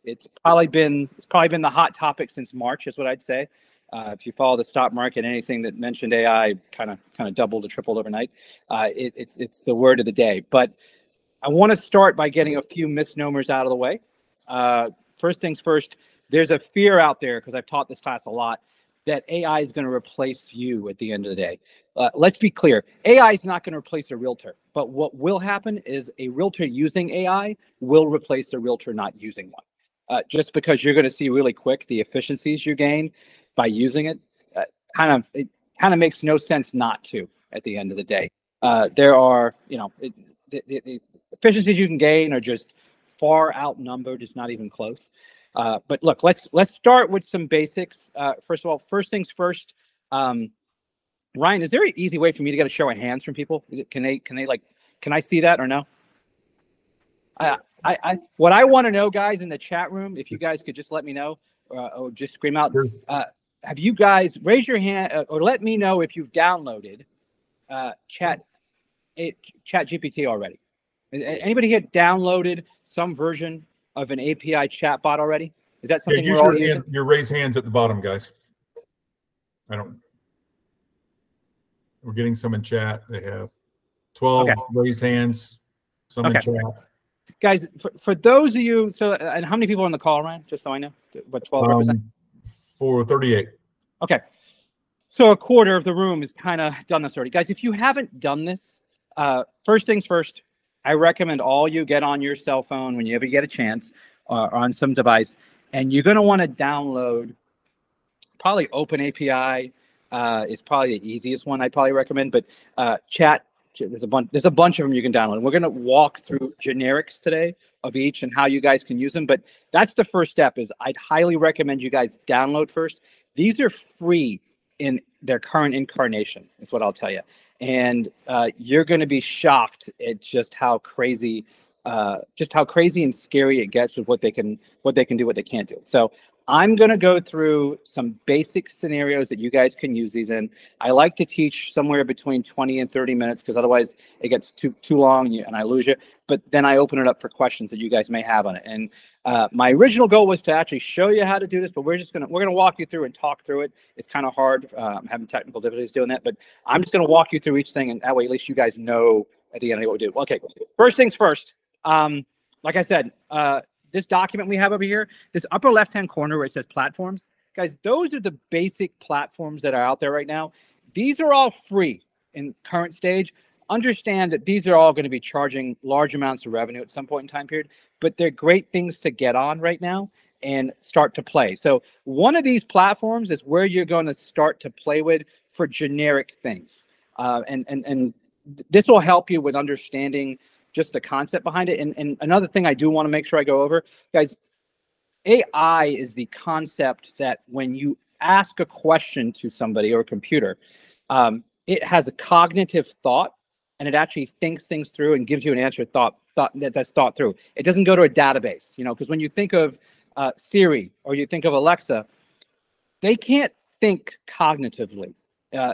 It's probably been the hot topic since March, is what I'd say. If you follow the stock market, anything that mentioned AI kind of doubled or tripled overnight. It's the word of the day. But I want to start by getting a few misnomers out of the way. First things first, there's a fear out there, because I've taught this class a lot, that AI is going to replace you at the end of the day. Let's be clear. AI is not going to replace a realtor. But what will happen is a realtor using AI will replace a realtor not using one. Just because you're going to see really quick the efficiencies you gain by using it, it kind of makes no sense not to at the end of the day. There are, the efficiencies you can gain are just far outnumbered. It's not even close. But look, let's start with some basics. First of all, first things first. Ryan, is there an easy way for me to get a show of hands from people? Can I see that or no? What I want to know, guys, in the chat room, if you guys could just let me know, or just scream out, have you guys raise your hand or let me know if you've downloaded Chat GPT already? Anybody here downloaded some version of an API chatbot already? Is that something we're all using? Your raise hands at the bottom, guys. We're getting some in chat. They have 12 raised hands, some in chat. Guys, for those of you, and how many people on the call, Ryan? Just so I know what 12 represents. For 38. Okay. So a quarter of the room has kind of done this already. Guys, if you haven't done this, first things first, I recommend all you get on your cell phone when you ever get a chance, or on some device, and you're going to want to download probably OpenAPI is probably the easiest one I'd probably recommend, but there's a bunch of them you can download. We're going to walk through generics today of each and how you guys can use them, but that's the first step. Is I'd highly recommend you guys download first. These are free in their current incarnation, is what I'll tell you. And you're going to be shocked at just how crazy and scary it gets with what they can do, what they can't do. So I'm going to go through some basic scenarios that you guys can use these in. I like to teach somewhere between 20 and 30 minutes, because otherwise it gets too long and I lose you. But then I open it up for questions that you guys may have on it. And my original goal was to actually show you how to do this, but we're gonna walk you through and talk through it. It's kind of hard. I'm having technical difficulties doing that, but I'm just going to walk you through each thing, and that way at least you guys know at the end of what we do. Okay, first things first. Like I said, this document we have over here, this upper left-hand corner where it says platforms, guys, those are the basic platforms that are out there right now. These are all free in current stage. Understand that these are all going to be charging large amounts of revenue at some point in time period, but they're great things to get on right now and start to play. So one of these platforms is where you're going to start to play with for generic things. And this will help you with understanding just the concept behind it. And another thing I do want to make sure I go over, guys, AI is the concept that when you ask a question to somebody or a computer, it has a cognitive thought, and it actually thinks things through and gives you an answer that's thought through. It doesn't go to a database, because when you think of Siri or you think of Alexa, they can't think cognitively.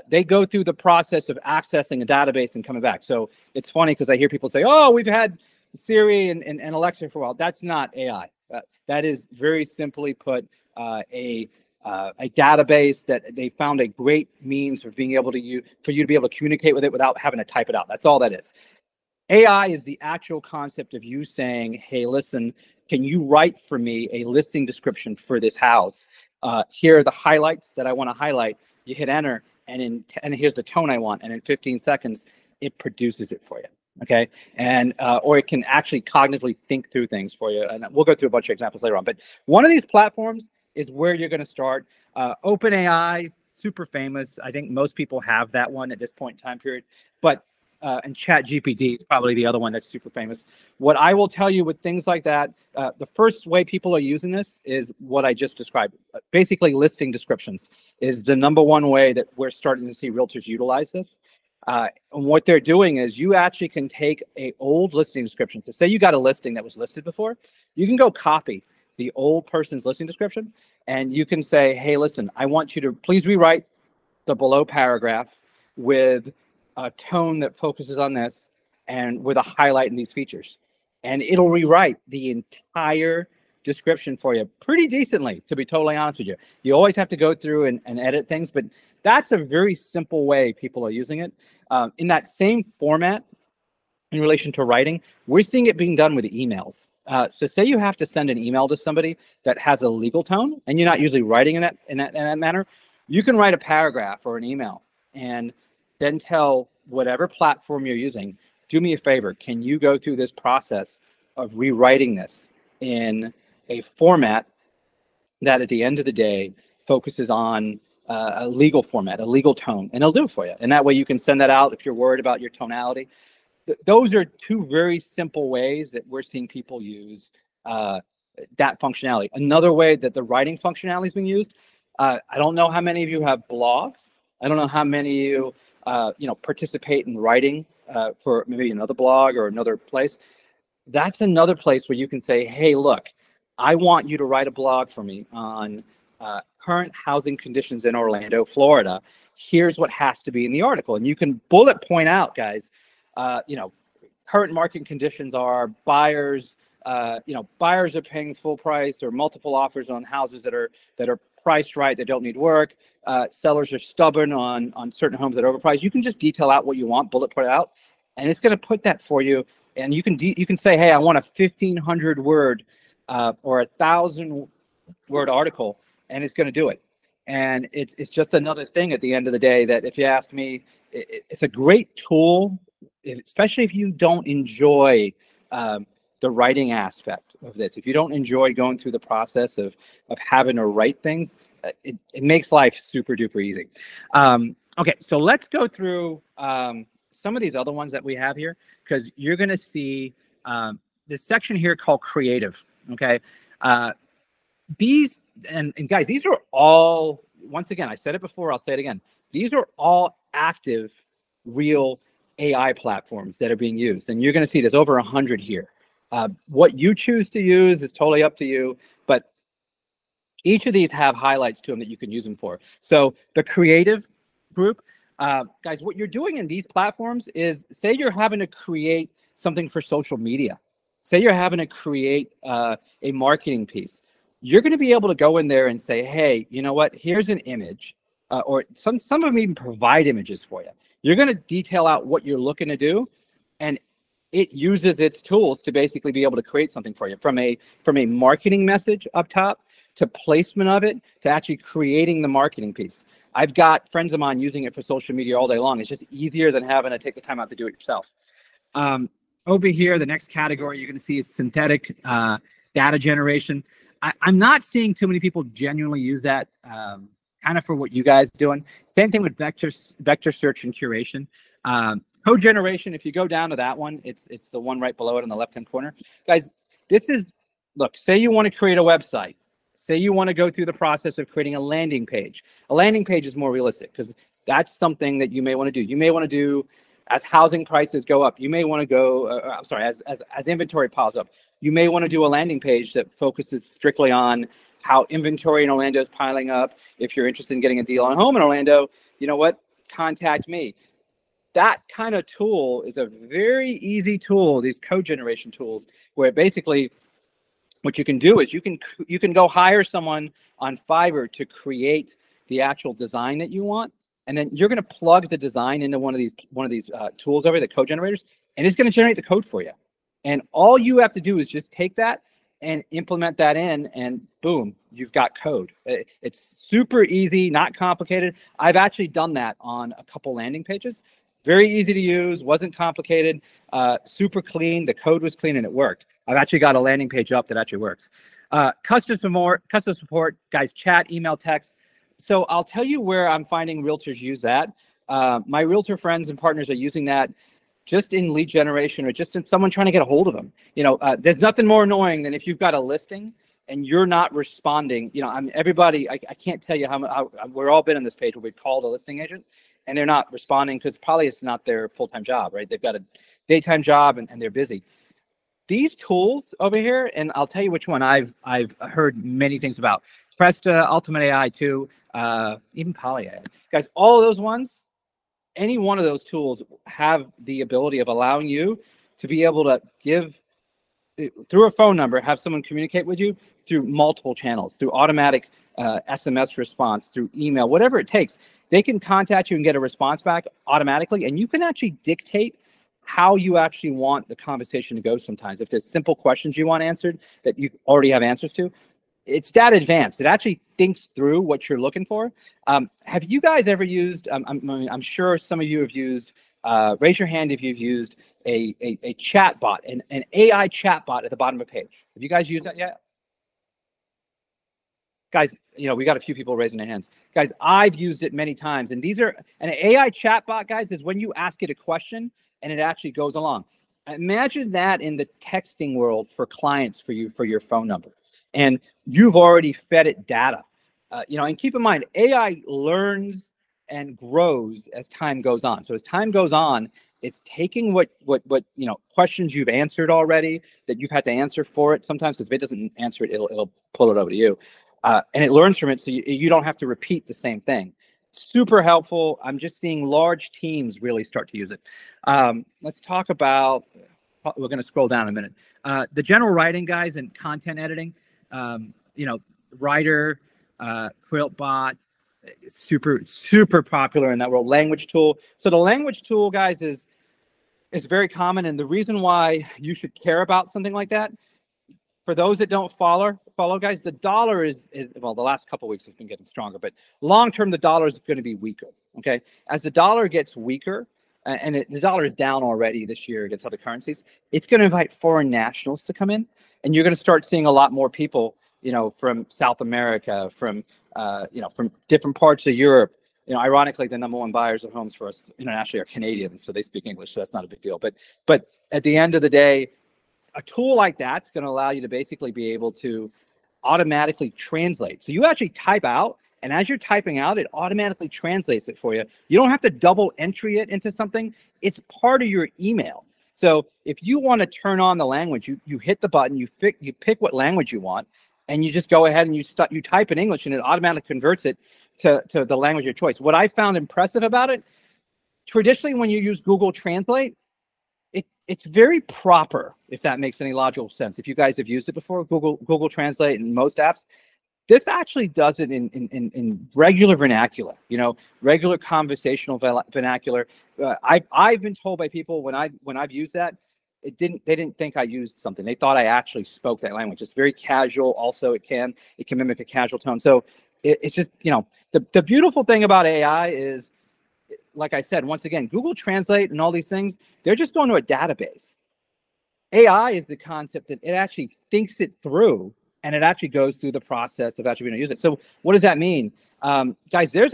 They go through the process of accessing a database and coming back. So it's funny because I hear people say, oh, we've had Siri and Alexa for a while. That's not AI. That is very simply put a database that they found a great means of being able to use for you to be able to communicate with it without having to type it out. That's all that is. AI is the actual concept of you saying, hey, listen, can you write for me a listing description for this house? Here are the highlights that I want to highlight. You hit enter, and here's the tone I want. And in 15 seconds, it produces it for you. Okay. And, or it can actually cognitively think through things for you. And we'll go through a bunch of examples later on. But one of these platforms is where you're going to start. OpenAI, super famous. I think most people have that one at this point in time period. But and ChatGPT is probably the other one that's super famous. What I will tell you with things like that, the first way people are using this is what I just described. Basically, listing descriptions is the #1 way that we're starting to see realtors utilize this. And what they're doing is you actually can take a old listing description. So say you got a listing that was listed before, you can go copy the old person's listing description, and you can say, hey, listen, I want you to please rewrite the below paragraph with a tone that focuses on this and with a highlight in these features. And it'll rewrite the entire description for you pretty decently, to be totally honest with you. You always have to go through and edit things, but that's a very simple way people are using it. In that same format, in relation to writing, we're seeing it being done with emails. So say you have to send an email to somebody that has a legal tone, and you're not usually writing in that manner. You can write a paragraph or an email, and then tell whatever platform you're using, do me a favor, can you go through this process of rewriting this in a format that at the end of the day focuses on a legal format, a legal tone, and it'll do it for you. And that way you can send that out if you're worried about your tonality. Those are two very simple ways that we're seeing people use that functionality. Another way that the writing functionality is being used, I don't know how many of you have blogs. I don't know how many of you participate in writing for maybe another blog or another place. That's another place where you can say, hey, look, I want you to write a blog for me on current housing conditions in Orlando, Florida. Here's what has to be in the article. And you can bullet point out, guys, current market conditions are buyers, buyers are paying full price or multiple offers on houses that are priced right, that don't need work. Sellers are stubborn on certain homes that are overpriced. You can just detail out what you want, bullet point out, and it's going to put that for you. And you can say, hey, I want a 1,500 word or 1,000 word article, and it's going to do it. And it's just another thing at the end of the day that, if you ask me, it's a great tool, especially if you don't enjoy the writing aspect of this. If you don't enjoy going through the process of having to write things, it makes life super duper easy. Okay, so let's go through some of these other ones that we have here, because you're going to see this section here called creative. Okay, these and guys, these are all, once again, I said it before, I'll say it again. These are all active, real AI platforms that are being used, and you're going to see there's over 100 here. What you choose to use is totally up to you, but each of these have highlights to them that you can use them for. So the creative group, guys, what you're doing in these platforms is, say you're having to create something for social media. Say you're having to create a marketing piece. You're going to be able to go in there and say, hey, you know what? Here's an image, or some of them even provide images for you. You're going to detail out what you're looking to do, and it uses its tools to basically be able to create something for you, from a marketing message up top, to placement of it, to actually creating the marketing piece. I've got friends of mine using it for social media all day long. It's just easier than having to take the time out to do it yourself. Over here, the next category you're going to see is synthetic data generation. I'm not seeing too many people genuinely use that kind of for what you guys are doing. Same thing with vector search and curation. Code generation, if you go down to that one, it's the one right below it in the left-hand corner. Guys, this is, look, say you want to create a website. Say you want to go through the process of creating a landing page. A landing page is more realistic, because that's something that you may want to do. You may want to do, as housing prices go up, you may want to go, I'm sorry, as inventory piles up, you may want to do a landing page that focuses strictly on how inventory in Orlando is piling up. If you're interested in getting a deal on a home in Orlando, you know what? Contact me. That kind of tool is a very easy tool, these code generation tools, where basically what you can do is you can go hire someone on Fiverr to create the actual design that you want, and then you're going to plug the design into one of these tools over the code generators, and it's going to generate the code for you. And all you have to do is just take that and implement that in, and boom, you've got code. It's super easy, not complicated. I've actually done that on a couple landing pages. Very easy to use, wasn't complicated, super clean. The code was clean and it worked. I've actually got a landing page up that actually works. Customer support, guys, chat, email, text. So I'll tell you where I'm finding realtors use that. My realtor friends and partners are using that just in lead generation, or just in someone trying to get a hold of them. There's nothing more annoying than if you've got a listing and you're not responding. Everybody, I can't tell you how we're all been on this page where we called a listing agent and they're not responding because probably it's not their full-time job, right? They've got a daytime job and they're busy. These tools over here, and I'll tell you which one I've heard many things about. Presta, Ultimate AI 2, even Poly AI. Guys, all of those ones, any one of those tools have the ability of allowing you to be able to give through a phone number, have someone communicate with you through multiple channels, through automatic SMS response, through email, whatever it takes. They can contact you and get a response back automatically, and you can actually dictate how you actually want the conversation to go sometimes. If there's simple questions you want answered that you already have answers to, it's that advanced. It actually thinks through what you're looking for. Have you guys ever used, I'm sure some of you have used, raise your hand if you've used a chat bot, an AI chat bot at the bottom of a page. Have you guys used that yet? Guys, you know, we got a few people raising their hands. Guys, I've used it many times. And these are, an AI chat bot, guys, is when you ask it a question and it actually goes along. Imagine that in the texting world for clients for you, for your phone number. And you've already fed it data. You know, and keep in mind, AI learns and grows as time goes on. So as time goes on, it's taking what you know, questions you've answered already that you've had to answer for it sometimes, because if it doesn't answer it, it'll pull it over to you. And it learns from it, so you don't have to repeat the same thing. Super helpful. I'm just seeing large teams really start to use it. Let's talk about, we're going to scroll down a minute. The general writing, guys, and content editing. You know, Writer, QuiltBot, super popular in that world. Language tool. So the language tool, guys, is very common, and the reason why you should care about something like that, for those that don't follow, guys, the dollar is well, the last couple of weeks has been getting stronger, but long term, the dollar is going to be weaker. Okay, as the dollar gets weaker, and the dollar is down already this year against other currencies, it's going to invite foreign nationals to come in, and you're going to start seeing a lot more people, you know, from South America, from you know, from different parts of Europe. You know, ironically, the #1 buyers of homes for us internationally are Canadians, so they speak English, so that's not a big deal. But at the end of the day, a tool like that's going to allow you to basically be able to automatically translate. So you actually type out, and as you're typing out, it automatically translates it for you. You don't have to double entry it into something. It's part of your email. So if you want to turn on the language, you hit the button, you pick what language you want, and you just go ahead and you type in English, and it automatically converts it to the language of your choice. What I found impressive about it, traditionally when you use Google Translate, it's very proper, if that makes any logical sense. If you guys have used it before, Google Translate and most apps, this actually does it in regular vernacular, you know, regular conversational vernacular. I've been told by people when I've used that, they didn't think I used something. They thought I actually spoke that language. It's very casual. Also, it can mimic a casual tone. So it's just, you know, the beautiful thing about AI is, like I said, once again, Google Translate and all these things, they're just going to a database. AI is the concept that it actually thinks it through, and it actually goes through the process of actually going to use it. So what does that mean? Guys, there's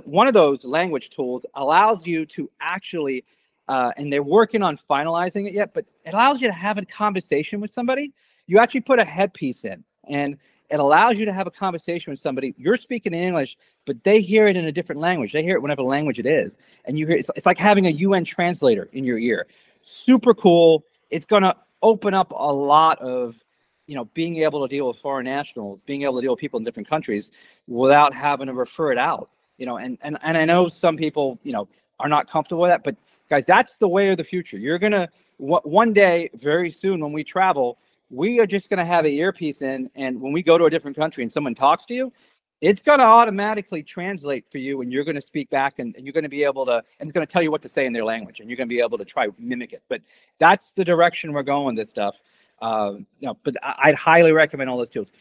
one of those language tools allows you to actually, and they're working on finalizing it yet, but it allows you to have a conversation with somebody. You actually put a headpiece in, and it allows you to have a conversation with somebody. You're speaking in English, but they hear it in a different language. They hear it whatever language it is. And you hear it's like having a UN translator in your ear. Super cool. It's going to open up a lot of, you know, being able to deal with foreign nationals, being able to deal with people in different countries without having to refer it out. You know, and I know some people, you know, are not comfortable with that, but guys, that's the way of the future. You're going to, one day, very soon when we travel, we are just going to have an earpiece in, and when we go to a different country and someone talks to you, it's going to automatically translate for you, and you're going to speak back, and you're going to be able to, and it's going to tell you what to say in their language, and you're going to be able to try mimic it. But that's the direction we're going with this stuff. You know, but I'd highly recommend all those tools.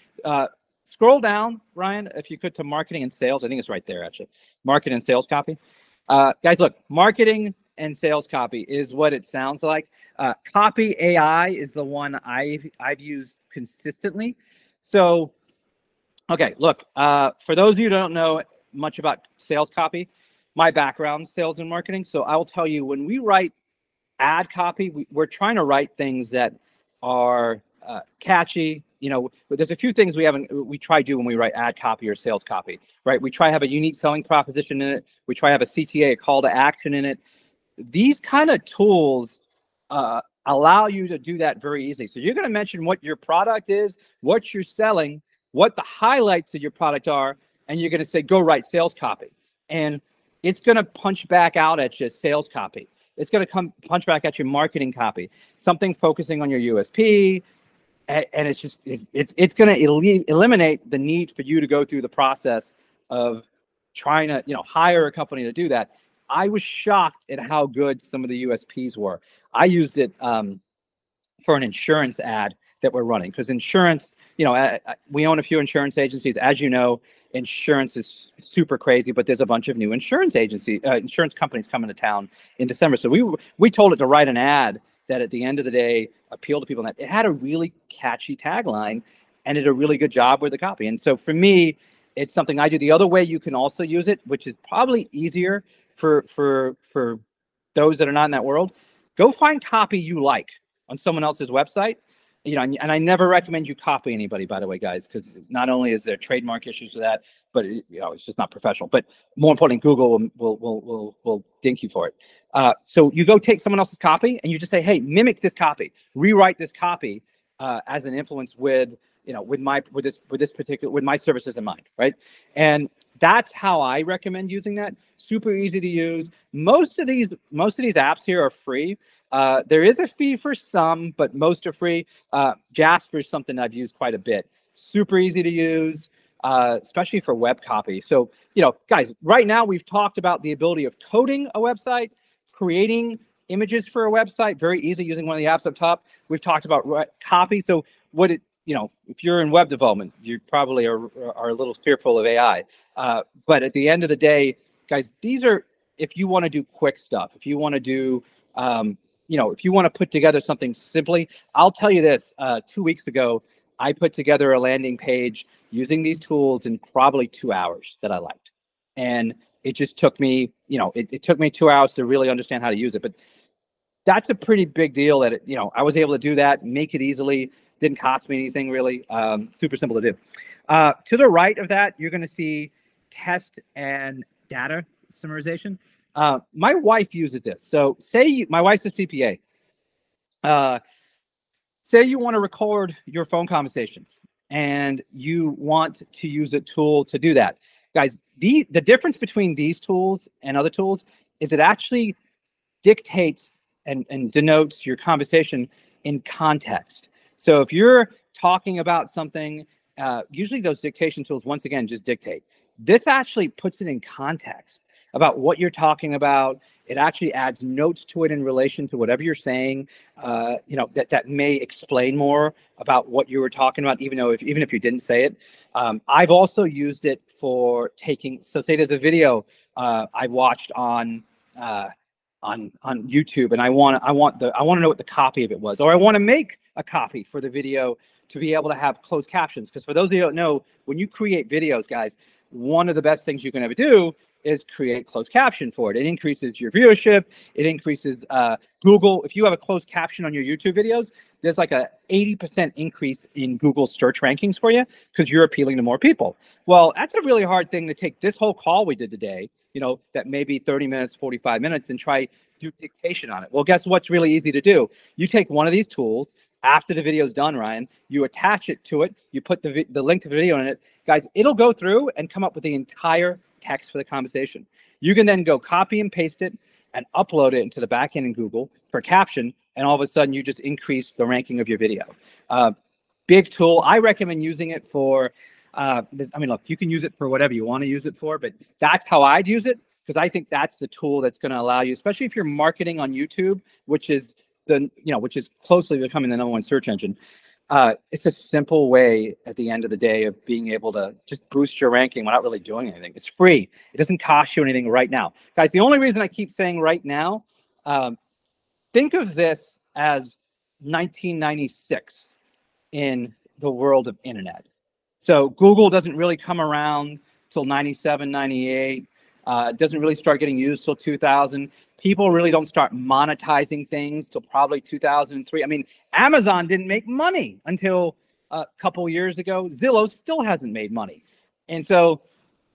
Scroll down, Ryan, if you could, to marketing and sales. I think it's right there, actually. Marketing and sales copy. Guys, look, marketing and sales copy is what it sounds like. Copy AI is the one I've used consistently. So, okay, look, for those of you who don't know much about sales copy, my background, sales and marketing. So I will tell you, when we write ad copy, we're trying to write things that are catchy. You know, there's a few things we try to do when we write ad copy or sales copy, right? We try to have a unique selling proposition in it. We try to have a CTA, a call to action in it. These kind of tools allow you to do that very easily. So you're going to mention what your product is, what you're selling, what the highlights of your product are, and you're going to say, go write sales copy. And it's going to punch back out at you sales copy. It's going to punch back at you marketing copy, something focusing on your USP, And it's just it's going to eliminate the need for you to go through the process of trying to hire a company to do that. I was shocked at how good some of the USPs were. I used it for an insurance ad that we're running, because insurance, we own a few insurance agencies. As you know, insurance is super crazy, but there's a bunch of new insurance companies coming to town in December. So we told it to write an ad that at the end of the day appeal to people. And that it had a really catchy tagline and did a really good job with the copy. And so for me, it's something I do. The other way you can also use it, which is probably easier for those that are not in that world, go find copy you like on someone else's website. And I never recommend you copy anybody, by the way, guys, because not only is there trademark issues with that, but it's just not professional. But more importantly, Google will dink you for it. So you go take someone else's copy and you just say, hey, mimic this copy, rewrite this copy as an influence with my services in mind, right? And that's how I recommend using that. Super easy to use. Most of these apps here are free. There is a fee for some, but most are free. Jasper is something I've used quite a bit. Super easy to use, especially for web copy. So, guys, right now we've talked about the ability of coding a website, creating images for a website, very easy using one of the apps up top. We've talked about copy. So if you're in web development, you probably are a little fearful of AI. But at the end of the day, guys, these are, if you want to do quick stuff, if you want to do, if you want to put together something simply, I'll tell you this, 2 weeks ago, I put together a landing page using these tools in probably 2 hours that I liked. And it just took me, it took me 2 hours to really understand how to use it. But that's a pretty big deal that, I was able to do that, make it easily, didn't cost me anything really, super simple to do. To the right of that, you're going to see test and data summarization. My wife uses this. So my wife's a CPA. Say you want to record your phone conversations and you want to use a tool to do that. Guys, the difference between these tools and other tools is it actually dictates and denotes your conversation in context. So if you're talking about something, usually those dictation tools, once again, just dictate. This actually puts it in context about what you're talking about. It actually adds notes to it in relation to whatever you're saying, that may explain more about what you were talking about, even if you didn't say it. I've also used it for taking, so say there's a video I watched on YouTube, and I want to know what the copy of it was, or I want to make a copy for the video to be able to have closed captions. Because for those of you who don't know, when you create videos, guys, one of the best things you can ever do is create closed caption for it. It increases your viewership. It increases Google. If you have a closed caption on your YouTube videos, there's like a 80% increase in Google search rankings for you because you're appealing to more people. Well, that's a really hard thing to take this whole call we did today, that may be 30 minutes, 45 minutes, and try do dictation on it. Well, guess what's really easy to do? You take one of these tools after the video is done, Ryan, you attach it to it, you put the link to the video in it. Guys, it'll go through and come up with the entire text for the conversation. You can then go copy and paste it and upload it into the backend in Google for caption, and all of a sudden you just increase the ranking of your video. Big tool. I recommend using it for, look, you can use it for whatever you want to use it for, but that's how I'd use it, because I think that's the tool that's going to allow you, especially if you're marketing on YouTube, which is closely becoming the #1 search engine. It's a simple way at the end of the day of being able to just boost your ranking without really doing anything. It's free. It doesn't cost you anything right now. Guys, the only reason I keep saying right now, think of this as 1996 in the world of internet. So Google doesn't really come around till 97, 98. It doesn't really start getting used till 2000. People really don't start monetizing things till probably 2003. I mean, Amazon didn't make money until a couple years ago. Zillow still hasn't made money. And so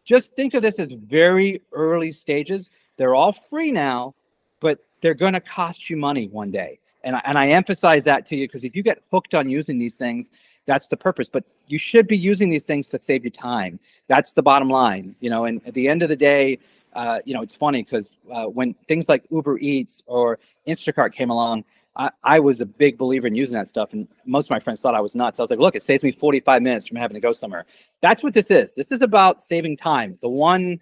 just think of this as very early stages. They're all free now, but they're going to cost you money one day. And I emphasize that to you because if you get hooked on using these things, that's the purpose. But you should be using these things to save you time. That's the bottom line, and at the end of the day, it's funny because when things like Uber Eats or Instacart came along, I was a big believer in using that stuff, and most of my friends thought I was nuts. I was like, look, it saves me 45 minutes from having to go somewhere. That's what this is. This is about saving time. The one,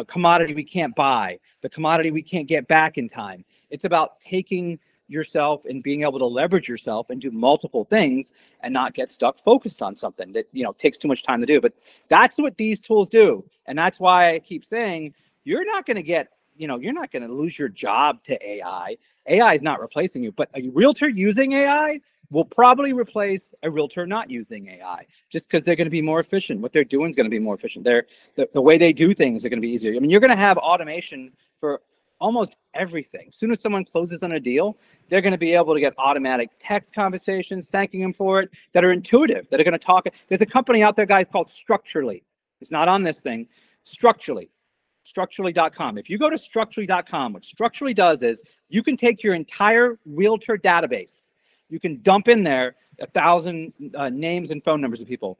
commodity we can't buy, the commodity we can't get back in time. It's about taking yourself and being able to leverage yourself and do multiple things and not get stuck focused on something that, takes too much time to do. But that's what these tools do. And that's why I keep saying, you're not going to get, you're not going to lose your job to AI. AI is not replacing you, but a realtor using AI will probably replace a realtor not using AI, just because they're going to be more efficient. What they're doing is going to be more efficient. The way they do things are going to be easier. I mean, you're going to have automation for almost everything. As soon as someone closes on a deal, they're going to be able to get automatic text conversations, thanking them for it, that are intuitive, that are going to talk. There's a company out there, guys, called Structurally. It's not on this thing. Structurally.com. If you go to Structurally.com, what Structurally does is you can take your entire realtor database. You can dump in there 1,000 names and phone numbers of people.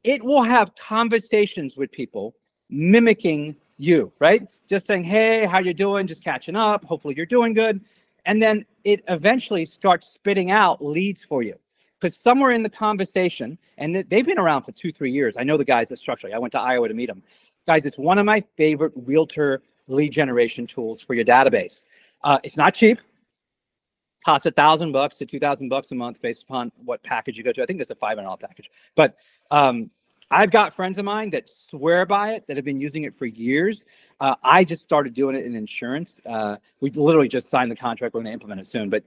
It will have conversations with people mimicking you, right? Just saying, hey, how you doing? Just catching up. Hopefully you're doing good. And then it eventually starts spitting out leads for you. Because somewhere in the conversation, and they've been around for 2-3 years. I know the guys at Structurally. I went to Iowa to meet them. Guys, it's one of my favorite realtor lead generation tools for your database. It's not cheap. Costs $1,000 to $2,000 a month based upon what package you go to. I think there's a $500 package. But I've got friends of mine that swear by it, that have been using it for years. I just started doing it in insurance. We literally just signed the contract. We're going to implement it soon. But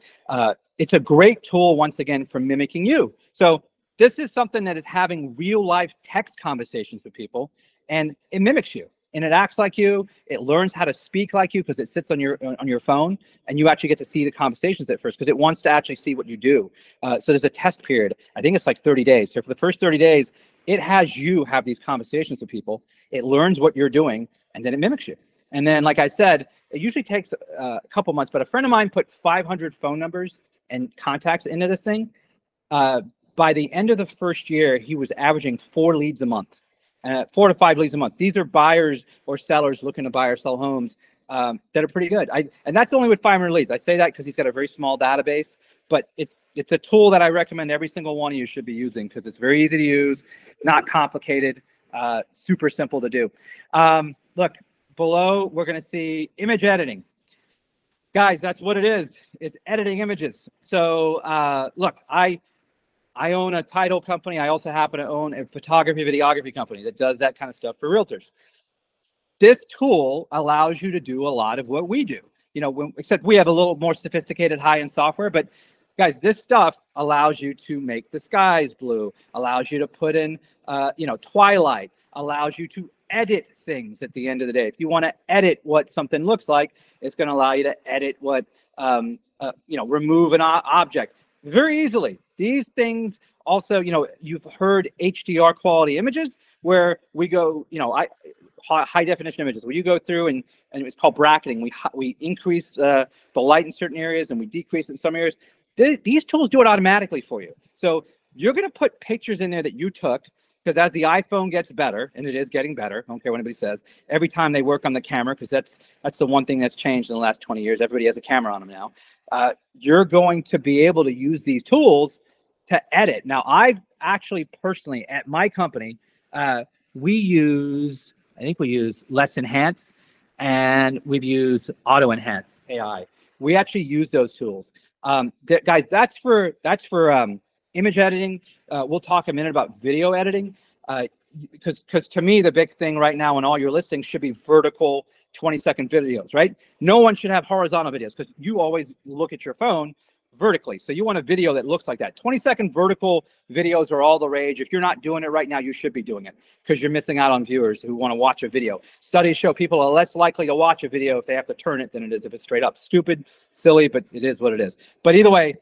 it's a great tool, once again, for mimicking you. So this is something that is having real life text conversations with people, and it mimics you. And it acts like you. It learns how to speak like you because it sits on your phone, and you actually get to see the conversations at first because it wants to actually see what you do. So there's a test period. I think it's like 30 days. So for the first 30 days, it has you have these conversations with people. It learns what you're doing, and then it mimics you. And then, like I said, it usually takes a couple months. But a friend of mine put 500 phone numbers and contacts into this thing. By the end of the first year, he was averaging 4 leads a month. 4 to 5 leads a month. These are buyers or sellers looking to buy or sell homes that are pretty good. And that's only with 500 leads. I say that because he's got a very small database, but it's a tool that I recommend every single one of you should be using because it's very easy to use, not complicated, super simple to do. Look, below we're going to see image editing. Guys, that's what it is. It's editing images. So look, I own a title company. I also happen to own a photography, videography company that does that kind of stuff for realtors. This tool allows you to do a lot of what we do, except we have a little more sophisticated high-end software. But guys, this stuff allows you to make the skies blue, allows you to put in, twilight, allows you to edit things at the end of the day. If you want to edit what something looks like, it's going to allow you to edit what, remove an object very easily. These things also, you've heard HDR quality images where we go, high definition images where you go through and it's called bracketing. We increase the light in certain areas and we decrease it in some areas. These tools do it automatically for you. So you're going to put pictures in there that you took, because as the iPhone gets better, and it is getting better, I don't care what anybody says, every time they work on the camera, because that's the one thing that's changed in the last 20 years. Everybody has a camera on them now. You're going to be able to use these tools to edit. Now, I've actually personally at my company, we use Let's Enhance, and we've used Auto Enhance AI. We actually use those tools. Guys, that's for image editing. We'll talk a minute about video editing, because to me, the big thing right now in all your listings should be vertical 20-second videos, right? No one should have horizontal videos because you always look at your phone vertically. So you want a video that looks like that. 20-second vertical videos are all the rage. If you're not doing it right now, you should be doing it because you're missing out on viewers who want to watch a video. Studies show people are less likely to watch a video if they have to turn it than it is if it's straight up. Stupid, silly, but it is what it is. But either way,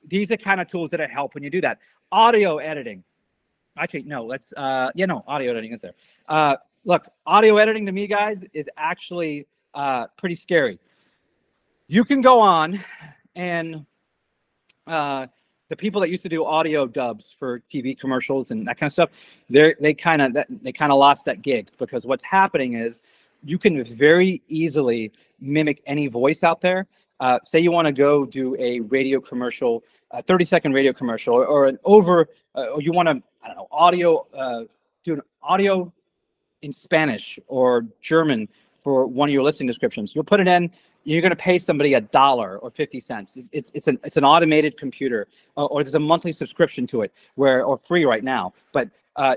these are kind of tools that help when you do that. Audio editing. Actually, no, audio editing is there. Look, audio editing to me, guys, is actually pretty scary. You can go on and the people that used to do audio dubs for TV commercials and that kind of stuff, they kind of lost that gig, because what's happening is you can very easily mimic any voice out there. Say you want to go do a radio commercial, a 30-second radio commercial, or an over, or you want to, I don't know, do an audio in Spanish or German for one of your listing descriptions. You'll put it in. You're going to pay somebody $1 or 50 cents. It's an automated computer, or there's a monthly subscription to it, or free right now. But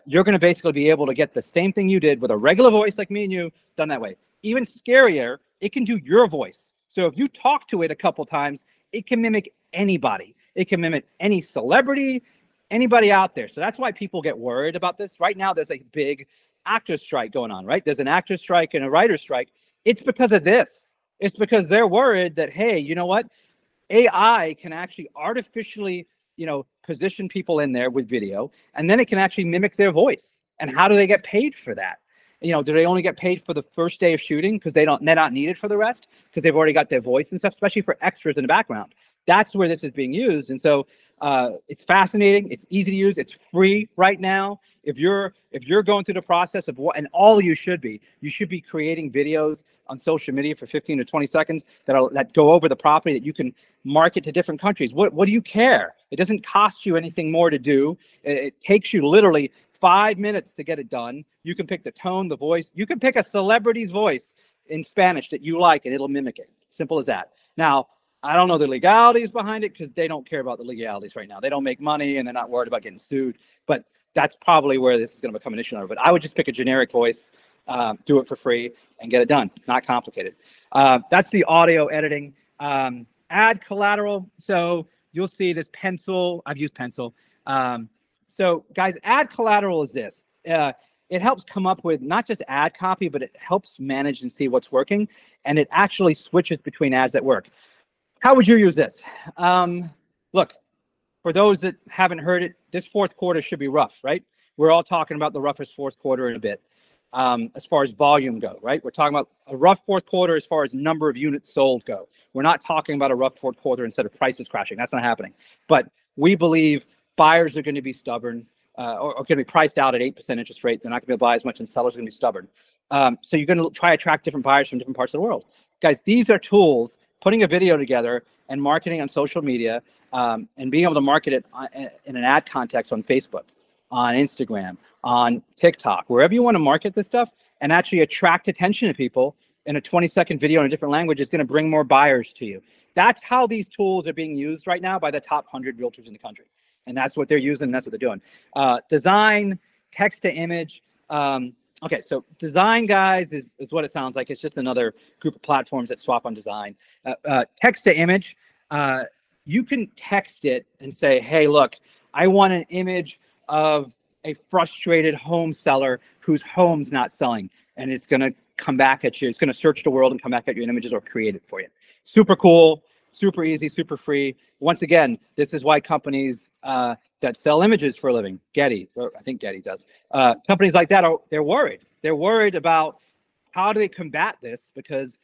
you're going to basically be able to get the same thing you did with a regular voice like me and you, done that way. Even scarier, it can do your voice. So if you talk to it a couple times, it can mimic anybody. It can mimic any celebrity, anybody out there. So that's why people get worried about this. Right now, there's a big actor strike going on, right? There's an actor strike and a writer strike. It's because of this. It's because they're worried that, hey, you know what? AI can actually artificially, position people in there with video, and then it can actually mimic their voice. And how do they get paid for that? Do they only get paid for the first day of shooting because they're not needed for the rest because they've already got their voice and stuff, especially for extras in the background. That's where this is being used. And so it's fascinating. It's easy to use. It's free right now. If you're going through the process of and all you should be creating videos on social media for 15 to 20 seconds that go over the property that you can market to different countries. What do you care? It doesn't cost you anything more to do. It takes you literally 5 minutes to get it done. You can pick the tone, the voice. You can pick a celebrity's voice in Spanish that you like, and it'll mimic it. Simple as that. Now, I don't know the legalities behind it because they don't care about the legalities right now. They don't make money, and they're not worried about getting sued. But that's probably where this is going to become an issue. But I would just pick a generic voice, do it for free, and get it done. Not complicated. That's the audio editing. Add collateral. So you'll see this Pencil. I've used Pencil. So guys, ad collateral is this. It helps come up with not just ad copy, but it helps manage and see what's working. And it actually switches between ads that work. How would you use this? Look, for those that haven't heard it, this fourth quarter should be rough, right? We're all talking about the roughest fourth quarter in a bit as far as volume go, right? We're talking about a rough fourth quarter as far as number of units sold go. We're not talking about a rough fourth quarter instead of prices crashing. That's not happening. But we believe buyers are going to be stubborn or going to be priced out at 8% interest rate. They're not going to be able to buy as much, and sellers are going to be stubborn. So you're going to try to attract different buyers from different parts of the world. Guys, these are tools, putting a video together and marketing on social media and being able to market it in an ad context on Facebook, on Instagram, on TikTok, wherever you want to market this stuff and actually attract attention to people in a 20-second video in a different language is going to bring more buyers to you. That's how these tools are being used right now by the top 100 realtors in the country. And that's what they're using. And that's what they're doing. Design, text to image. Okay, so design, guys, is what it sounds like. It's just another group of platforms that swap on design. Text to image, you can text it and say, hey, look, I want an image of a frustrated home seller whose home's not selling. And it's going to come back at you. It's going to search the world and come back at you in images or create it for you. Super cool, super easy, super free. Once again, this is why companies that sell images for a living, Getty, or I think Getty does, companies like that, they're worried. They're worried about how do they combat this, because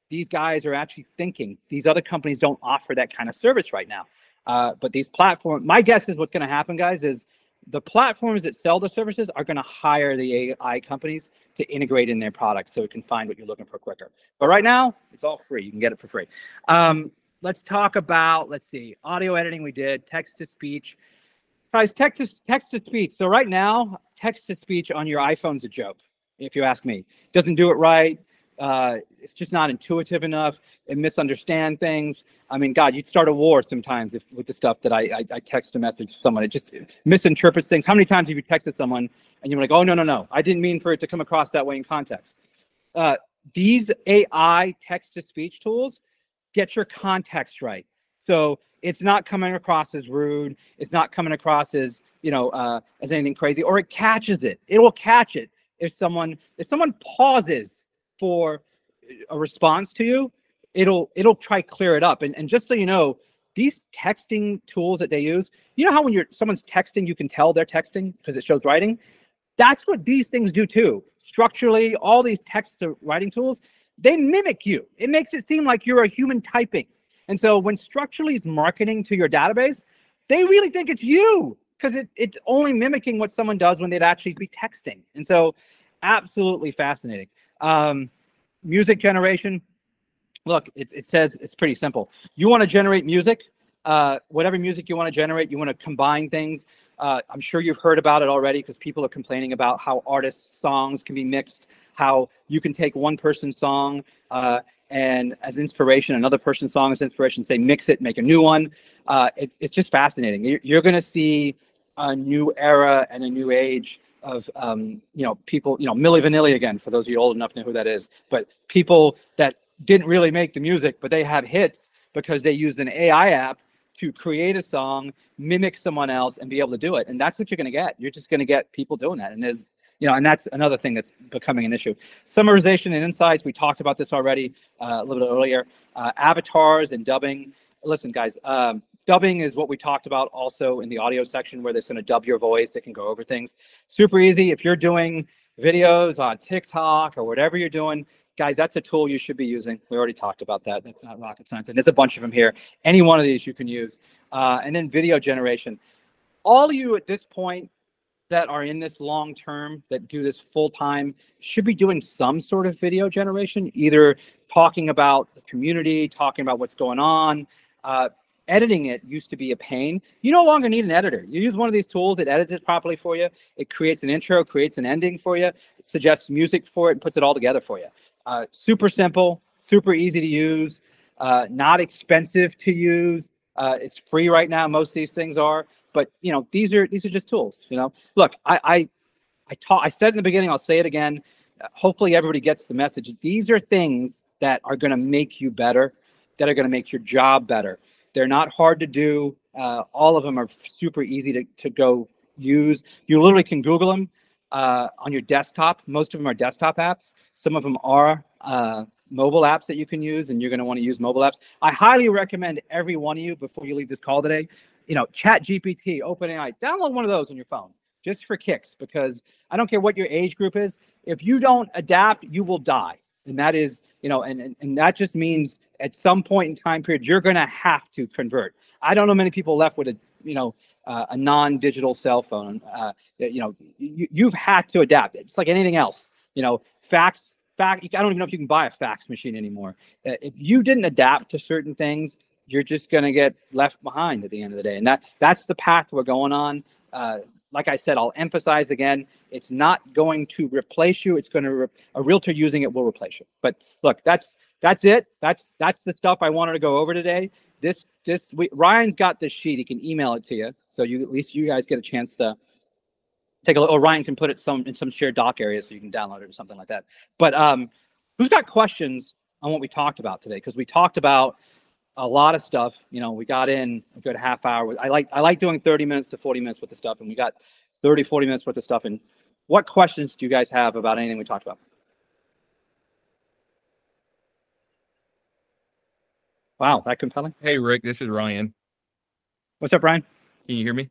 these guys are actually thinking these other companies don't offer that kind of service right now. But these platforms, my guess is what's going to happen, guys, is the platforms that sell the services are going to hire the AI companies to integrate in their products so it can find what you're looking for quicker. But right now, it's all free. You can get it for free. Let's talk about, let's see, audio editing we did, text to speech. Guys, text to speech. So right now, text to speech on your iPhone's a joke, if you ask me. Doesn't do it right. It's just not intuitive enough. It misunderstands things. I mean, God, you'd start a war sometimes with the stuff that I text a message to someone. It just misinterprets things. How many times have you texted someone and you're like, oh, no, I didn't mean for it to come across that way in context. These AI text-to-speech tools get your context right. So it's not coming across as rude. It's not coming across as, as anything crazy, or it catches it. It will catch it if someone pauses for a response to you, it'll try clear it up. And just so you know, these texting tools that they use, you know how when someone's texting, you can tell they're texting because it shows writing? That's what these things do too. Structurally, all these text to writing tools, they mimic you. It makes it seem like you're a human typing. And so when Structurally is marketing to your database, they really think it's you because it's only mimicking what someone does when they'd actually be texting. And so absolutely fascinating. Music generation. look, it says it's pretty simple. You want to generate music, whatever music you want to generate, you want to combine things. I'm sure you've heard about it already because people are complaining about how artists' songs can be mixed, how you can take one person's song and as inspiration, another person's song as inspiration, say mix it, make a new one. It's just fascinating. You're going to see a new era and a new age of people, Milli Vanilli again, for those of you old enough to know who that is, but people that didn't really make the music, but they have hits because they used an AI app to create a song, mimic someone else, and be able to do it. And that's what you're going to get. You're just going to get people doing that. And there's, and that's another thing that's becoming an issue. Summarization and insights. We talked about this already a little bit earlier. Avatars and dubbing. Listen, guys, dubbing is what we talked about also in the audio section where it's going to dub your voice. It can go over things. Super easy. If you're doing videos on TikTok or whatever you're doing, guys, that's a tool you should be using. We already talked about that. That's not rocket science. And there's a bunch of them here. Any one of these you can use. And then video generation. All of you at this point that are in this long term, that do this full time, should be doing some sort of video generation, either talking about the community, talking about what's going on. Editing it used to be a pain. You no longer need an editor. You use one of these tools, it edits it properly for you. It creates an intro, creates an ending for you. It suggests music for it and puts it all together for you. Super simple, super easy to use, not expensive to use. It's free right now. Most of these things are, but these are just tools. Look, I said in the beginning, I'll say it again. Hopefully everybody gets the message. These are things that are going to make you better, that are going to make your job better. They're not hard to do. All of them are super easy to go use. You literally can Google them on your desktop. Most of them are desktop apps. Some of them are mobile apps that you can use, and you're going to want to use mobile apps. I highly recommend every one of you, before you leave this call today, ChatGPT, OpenAI, download one of those on your phone just for kicks, because I don't care what your age group is. If you don't adapt, you will die. And that is, and that just means at some point in time period, you're going to have to convert. I don't know many people left with a non-digital cell phone. You've had to adapt. It's like anything else. Fax. I don't even know if you can buy a fax machine anymore. If you didn't adapt to certain things, you're just going to get left behind at the end of the day. And that's the path we're going on. Like I said, I'll emphasize again, it's not going to replace you. It's going to, a realtor using it will replace you. But look, that's it. That's the stuff I wanted to go over today. Ryan's got this sheet. He can email it to you. So at least you guys get a chance to take a look, or Ryan can put it in some shared doc area so you can download it or something like that. But who's got questions on what we talked about today? Because we talked about a lot of stuff. We got in a good half hour. I like doing 30 minutes to 40 minutes worth of stuff, and we got 30, 40 minutes worth of stuff. And what questions do you guys have about anything we talked about? Wow, that compelling. Hey, Rick, this is Ryan. What's up, Ryan? Can you hear me?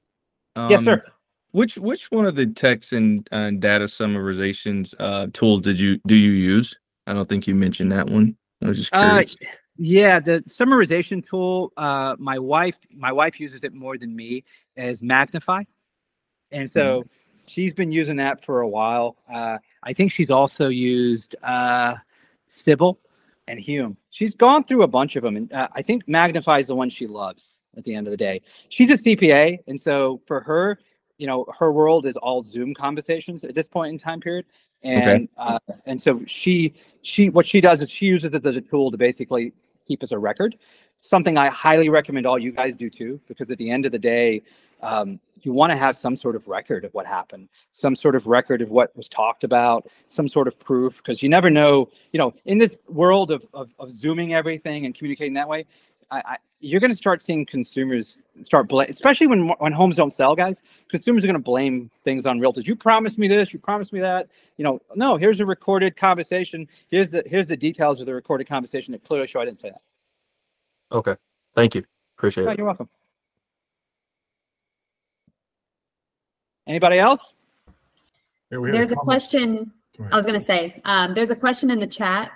Yes, sir. Which one of the text and data summarizations tools do you use? I don't think you mentioned that one. I was just curious. Yeah, the summarization tool. My wife uses it more than me, is Magnify, and so she's been using that for a while. I think she's also used Sybil and Hume. She's gone through a bunch of them, and I think Magnify is the one she loves. At the end of the day, she's a CPA, and so for her, her world is all Zoom conversations at this point in time period. And and so she what she does is she uses it as a tool to basically keep us a record. Something I highly recommend all you guys do too, because at the end of the day, you want to have some sort of record of what happened, some sort of record of what was talked about, some sort of proof, because you never know, in this world of Zooming everything and communicating that way, you're going to start seeing consumers especially when homes don't sell, guys. Consumers are going to blame things on realtors. You promised me this, you promised me that. No, here's a recorded conversation. Here's the details of the recorded conversation that clearly show I didn't say that. Okay, thank you. Appreciate it. You're welcome. Anybody else? There's a question. I was going to say, there's a question in the chat.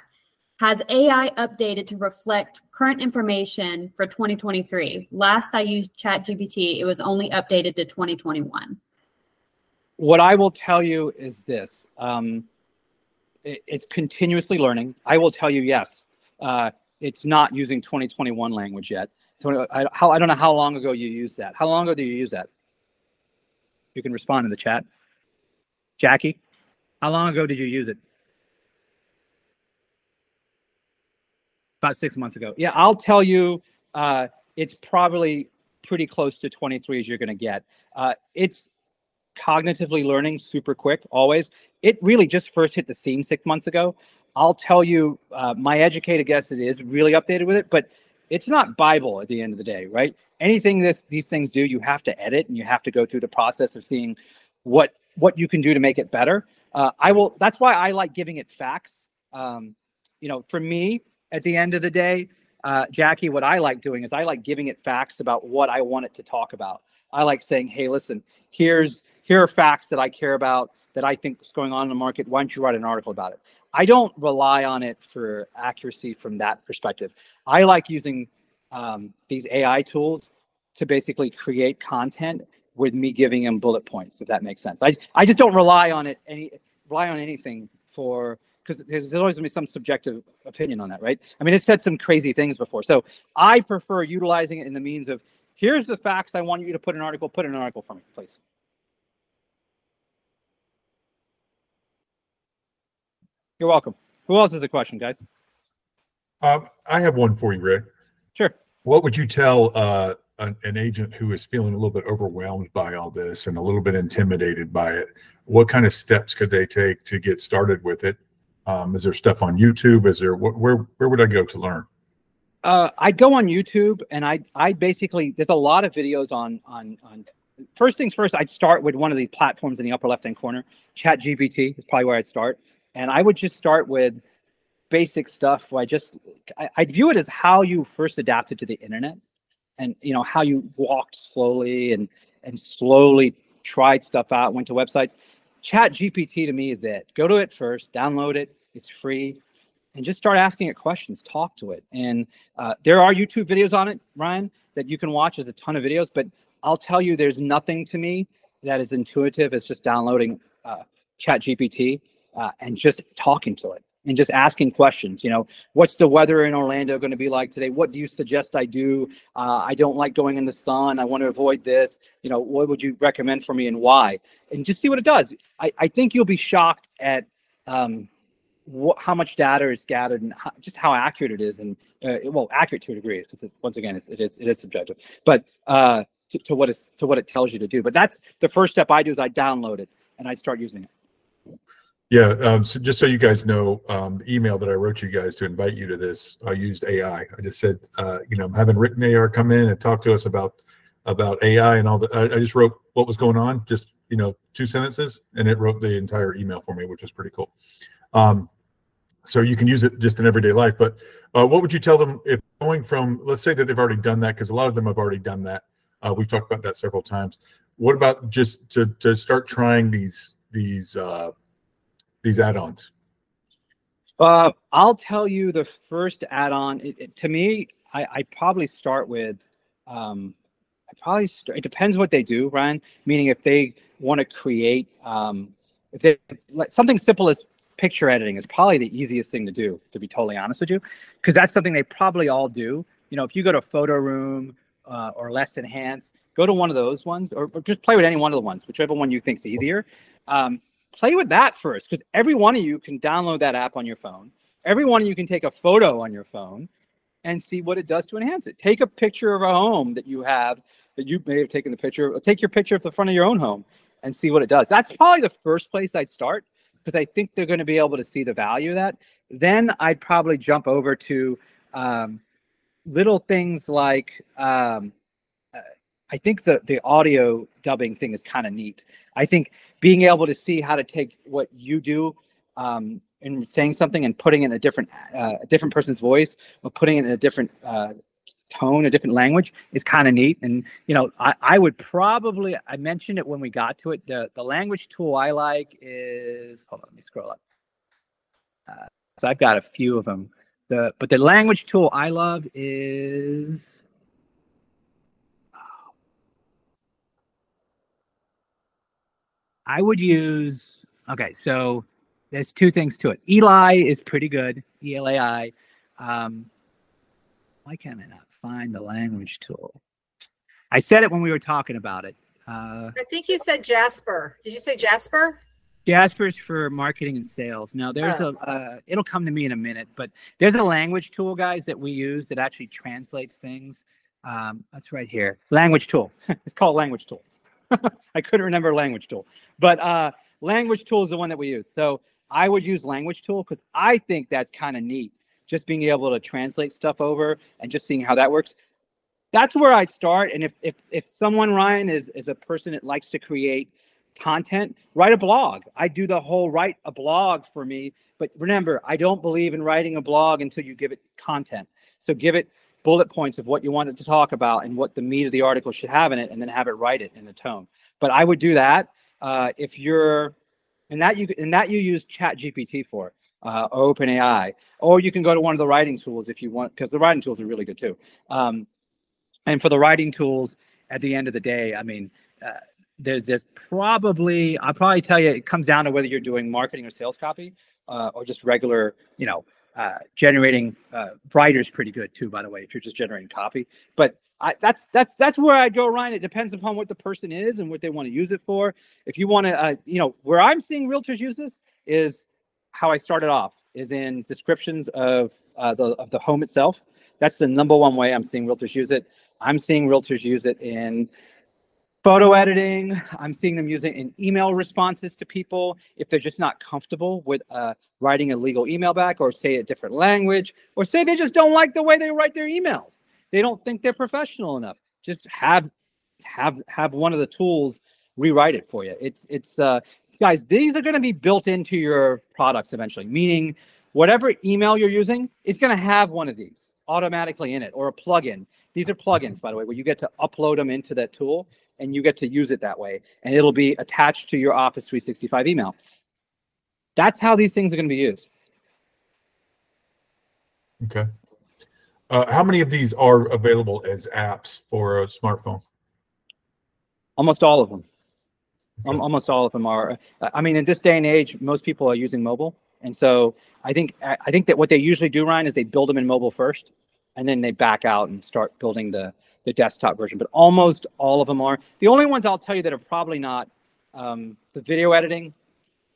Has AI updated to reflect current information for 2023? Last I used ChatGPT, it was only updated to 2021. What I will tell you is this. It's continuously learning. I will tell you, yes. it's not using 2021 language yet. So I don't know how long ago you used that. How long ago did you use that? You can respond in the chat. Jackie, how long ago did you use it? About 6 months ago. Yeah, I'll tell you, it's probably pretty close to 23 as you're going to get. It's cognitively learning super quick, always. It really just first hit the scene 6 months ago. I'll tell you, my educated guess it is really updated with it, but it's not Bible at the end of the day, right? Anything these things do, you have to edit and you have to go through the process of seeing what you can do to make it better. That's why I like giving it facts. For me, at the end of the day, Jackie, what I like doing is I like giving it facts about what I want it to talk about. I like saying, hey, listen, here are facts that I care about, that I think is going on in the market. Why don't you write an article about it? I don't rely on it for accuracy from that perspective. I like using these AI tools to basically create content with me giving them bullet points, if that makes sense. I just don't rely on anything because there's always going to be some subjective opinion on that, right? I mean, it said some crazy things before. So I prefer utilizing it in the means of, here's the facts I want you to put in an article for me, please. You're welcome. Who else has a question, guys? I have one for you, Rick. Sure. What would you tell an agent who is feeling a little bit overwhelmed by all this and a little bit intimidated by it? What kind of steps could they take to get started with it? Is there stuff on YouTube? Is there where would I go to learn? I'd go on YouTube, and I basically, there's a lot of videos on first things first. I'd start with one of these platforms in the upper left hand corner. ChatGPT is probably where I'd start, and I would just start with basic stuff. Where I'd view it as how you first adapted to the internet, and how you walked slowly and slowly tried stuff out, went to websites. ChatGPT to me is it. Go to it first, download it. It's free. And just start asking it questions, talk to it. And there are YouTube videos on it, Ryan, that you can watch. There's a ton of videos, but I'll tell you, there's nothing to me that is intuitive as just downloading ChatGPT and just talking to it and just asking questions. What's the weather in Orlando going to be like today? What do you suggest I do? I don't like going in the sun. I want to avoid this. What would you recommend for me and why? And just see what it does. I think you'll be shocked at how much data is gathered and just how accurate it is, and accurate to a degree, because once again it is subjective, but to what it tells you to do. But that's the first step I do, is I download it and I start using it. Yeah, so just so you guys know, the email that I wrote you guys to invite you to this, I used AI. I just said, I'm having Rick Nayar come in and talk to us about AI and all that. I just wrote what was going on, just 2 sentences, and it wrote the entire email for me, which was pretty cool. So you can use it just in everyday life. But what would you tell them if going from, let's say that they've already done that, because a lot of them have already done that. We've talked about that several times. What about just to start trying these add-ons? I'll tell you the first add-on. To me, I probably start with. It depends what they do, Ryan. Meaning, if they want to create, if they like something simple as picture editing is probably the easiest thing to do, to be totally honest with you, because that's something they probably all do. If you go to Photo Room or Less Enhanced, go to one of those ones, or just play with any one of the ones, whichever one you think's easier. Play with that first, because every one of you can download that app on your phone. Every one of you can take a photo on your phone and see what it does to enhance it. Take a picture of a home that you have, that you may have taken the picture. Take your picture of the front of your own home and see what it does. That's probably the first place I'd start, because I think they're going to be able to see the value of that. Then I'd probably jump over to little things like, I think the audio dubbing thing is kind of neat. I think being able to see how to take what you do and saying something and putting it in a different person's voice, or putting it in a different tone, a different language, is kind of neat. And I would probably, I mentioned it when we got to it, the language tool I like is, hold on, let me scroll up. So I've got a few of them. But the language tool I love is, I would use, okay, so there's 2 things to it. Eli is pretty good, ELAI. Why can't I not find the language tool? I said it when we were talking about it. I think you said Jasper. Did you say Jasper? Jasper's for marketing and sales. Now there's it'll come to me in a minute, but there's a language tool, guys, that we use that actually translates things. That's right here. Language tool. It's called language tool. I couldn't remember language tool, but language tool is the one that we use. So I would use language tool because I think that's kind of neat. Just being able to translate stuff over and just seeing how that works. That's where I'd start. And if someone, Ryan, is a person that likes to create content, write a blog. I do the whole write a blog for me. But remember, I don't believe in writing a blog until you give it content. So give it bullet points of what you want it to talk about and what the meat of the article should have in it, and then have it write it in the tone. But I would do that if you're, and that you use ChatGPT for, or OpenAI, or you can go to one of the writing tools if you want, because the writing tools are really good too. And for the writing tools, at the end of the day, I mean, there's probably, I'll probably tell you, it comes down to whether you're doing marketing or sales copy, or just regular, you know, generating. Writer's pretty good too, by the way, if you're just generating copy. But that's where I go, Ryan. It depends upon what the person is and what they want to use it for. If you want to, you know, where I'm seeing realtors use this is how I started off, is in descriptions of the home itself. That's the #1 way I'm seeing realtors use it. I'm seeing realtors use it in photo editing. I'm seeing them use it in email responses to people if they're just not comfortable with writing a legal email back, or say a different language, or say they just don't like the way they write their emails. They don't think they're professional enough. Just have one of the tools rewrite it for you. It's guys, these are going to be built into your products eventually, meaning whatever email you're using is going to have one of these automatically in it, or a plugin. These are plugins, by the way, where you get to upload them into that tool and you get to use it that way, and it'll be attached to your Office 365 email. That's how these things are going to be used. Okay. How many of these are available as apps for a smartphone? Almost all of them. Okay. Almost all of them are. I mean, in this day and age, most people are using mobile. And so I think that what they usually do, Ryan, is they build them in mobile first, and then they back out and start building the desktop version. But almost all of them are. The only ones I'll tell you that are probably not, the video editing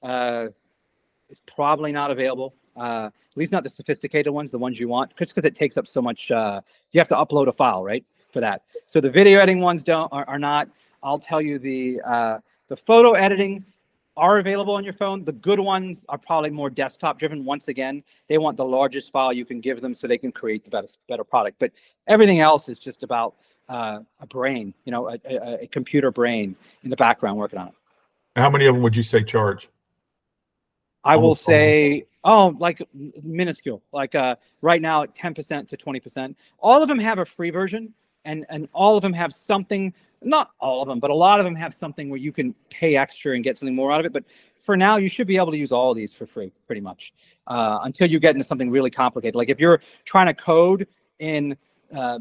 is probably not available. At least not the sophisticated ones, the ones you want, just because it takes up so much. You have to upload a file, right, for that. So the video editing ones are not. I'll tell you the photo editing are available on your phone. The good ones are probably more desktop driven. Once again, they want the largest file you can give them so they can create the better product. But everything else is just about a brain, you know, a computer brain in the background working on it. How many of them would you say charge? I will say, like minuscule, like right now at 10% to 20%. All of them have a free version, and all of them have something. Not all of them, but a lot of them have something where you can pay extra and get something more out of it. But for now, you should be able to use all of these for free, pretty much, until you get into something really complicated. Like if you're trying to code in a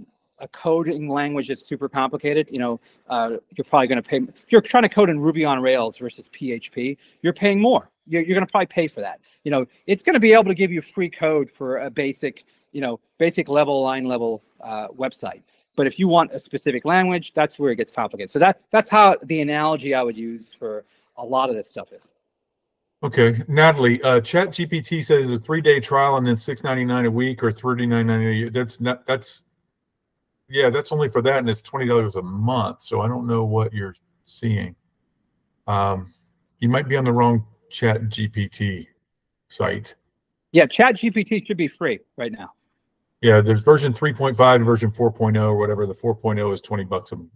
coding language that's super complicated, you know, you're probably going to pay. If you're trying to code in Ruby on Rails versus PHP, you're paying more. You're going to probably pay for that. You know, it's going to be able to give you free code for a basic, you know, basic level, line level website. But if you want a specific language, that's where it gets complicated. So that's how the analogy I would use for a lot of this stuff is. Okay, Natalie, ChatGPT says a 3-day trial and then $6.99 a week or $39.99 a year. That's only for that, and it's $20 a month. So I don't know what you're seeing. You might be on the wrong ChatGPT site. Yeah, ChatGPT should be free right now. Yeah, there's version 3.5 and version 4.0 or whatever. The 4.0 is $20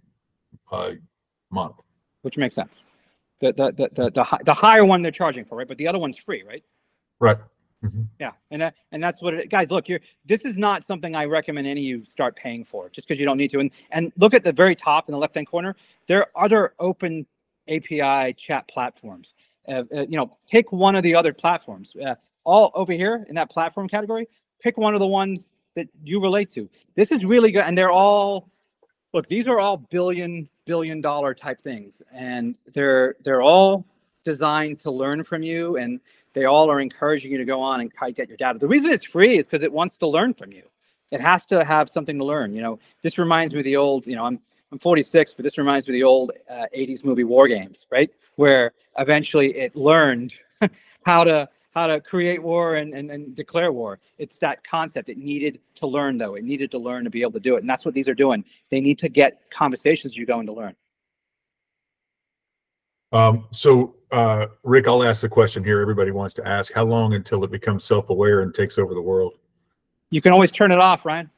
a month, which makes sense. The higher one they're charging for, right? But the other one's free, right? Right. Mm-hmm. Yeah, and that's what it. Guys, look, this is not something I recommend any of you start paying for, just because you don't need to. And look at the very top in the left-hand corner. There are other open API chat platforms. You know, pick one of the other platforms. All over here in that platform category, pick one of the ones that you relate to. This is really good, and they're all, look, these are all billion dollar type things, and they're all designed to learn from you, and they all are encouraging you to go on and get your data. The reason it's free is because it wants to learn from you. It has to have something to learn. You know, this reminds me of the old, you know, I'm 46, but this reminds me of the old 80s movie War Games, right? Where eventually it learned how to create war and declare war. It's that concept. It needed to learn, though. It needed to learn to be able to do it. And that's what these are doing. They need to get conversations you're going to learn. Rick, I'll ask the question here everybody wants to ask. How long until it becomes self-aware and takes over the world? You can always turn it off, Ryan.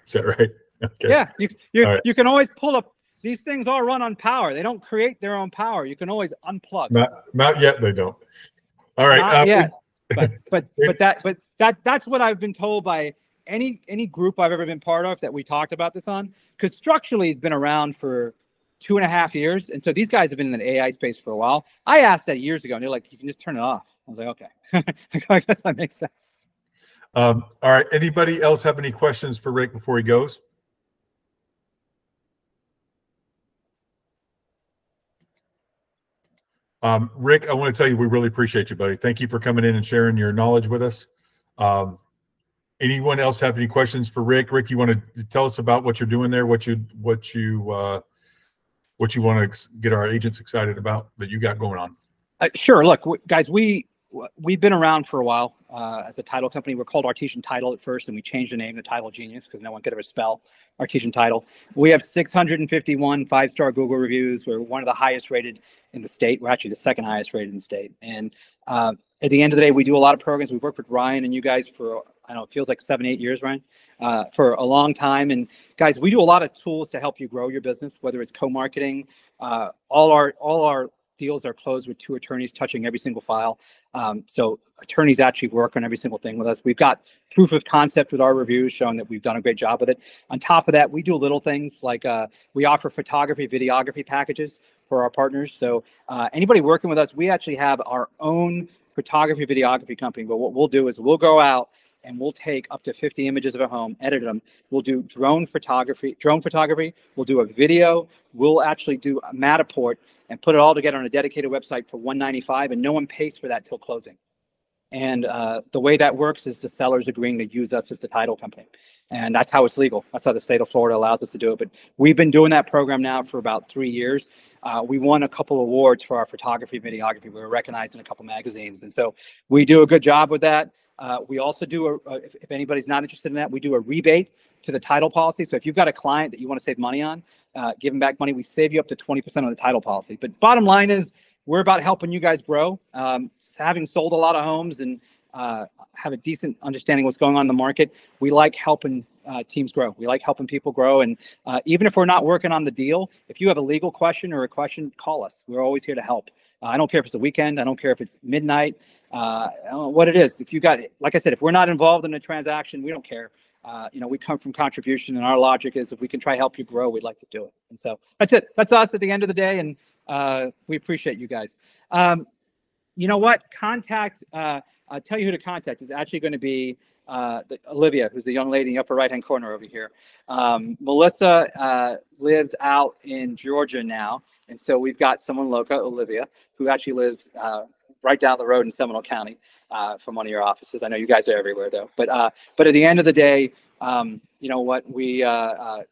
Is that right? Okay. Yeah, Right. You can always pull up. These things all run on power. They don't create their own power. You can always unplug. Not yet. They don't. All right. Not yet. But that's what I've been told by any group I've ever been part of that we talked about this on. Because structurally, it's been around for 2.5 years, and so these guys have been in the AI space for a while. I asked that years ago, and they're like, "You can just turn it off." I was like, "Okay." I guess that makes sense. All right. Anybody else have any questions for Rick before he goes? Rick, I want to tell you we really appreciate you, buddy. Thank you for coming in and sharing your knowledge with us. Anyone else have any questions for Rick? Rick, you want to tell us about what you're doing there, what you want to get our agents excited about that you got going on? Sure. Look, guys, we've been around for a while as a title company. We're called Artesian Title at first, and we changed the name to Title Genius because no one could ever spell Artesian Title. We have 651 5-star Google reviews. We're one of the highest rated in the state. We're actually the second highest rated in the state. And at the end of the day, we do a lot of programs. We've worked with Ryan and you guys for, I don't know, it feels like 7-8 years, Ryan, for a long time. And guys, we do a lot of tools to help you grow your business, whether it's co-marketing. All our deals are closed with 2 attorneys touching every single file. So attorneys actually work on every single thing with us. We've got proof of concept with our reviews showing that we've done a great job with it. On top of that, we do little things like we offer photography, videography packages for our partners. So anybody working with us, we actually have our own photography, videography company. But what we'll do is we'll go out and we'll take up to 50 images of a home, edit them. We'll do drone photography. We'll do a video. We'll actually do a Matterport and put it all together on a dedicated website for $195, and no one pays for that till closing. And the way that works is the seller's agreeing to use us as the title company. And that's how it's legal. That's how the state of Florida allows us to do it. But we've been doing that program now for about 3 years. We won a couple awards for our photography, videography. We were recognized in a couple magazines. And so we do a good job with that. We also do, if anybody's not interested in that, we do a rebate to the title policy. So if you've got a client that you want to save money on, give them back money, we save you up to 20% on the title policy. But bottom line is, we're about helping you guys grow. Having sold a lot of homes and have a decent understanding of what's going on in the market, we like helping teams grow. We like helping people grow. And even if we're not working on the deal, if you have a legal question or a question, call us. We're always here to help. I don't care if it's a weekend. I don't care if it's midnight, what it is. If you got, like I said, if we're not involved in a transaction, we don't care. We come from contribution, and our logic is if we can try to help you grow, we'd like to do it. And so that's it. That's us at the end of the day. And we appreciate you guys. You know what? I'll tell you who to contact. Is actually going to be Olivia, who's the young lady in the upper right-hand corner over here. Melissa lives out in Georgia now. And so we've got someone local, Olivia, who actually lives right down the road in Seminole County from one of your offices. I know you guys are everywhere, though. But at the end of the day, you know what? We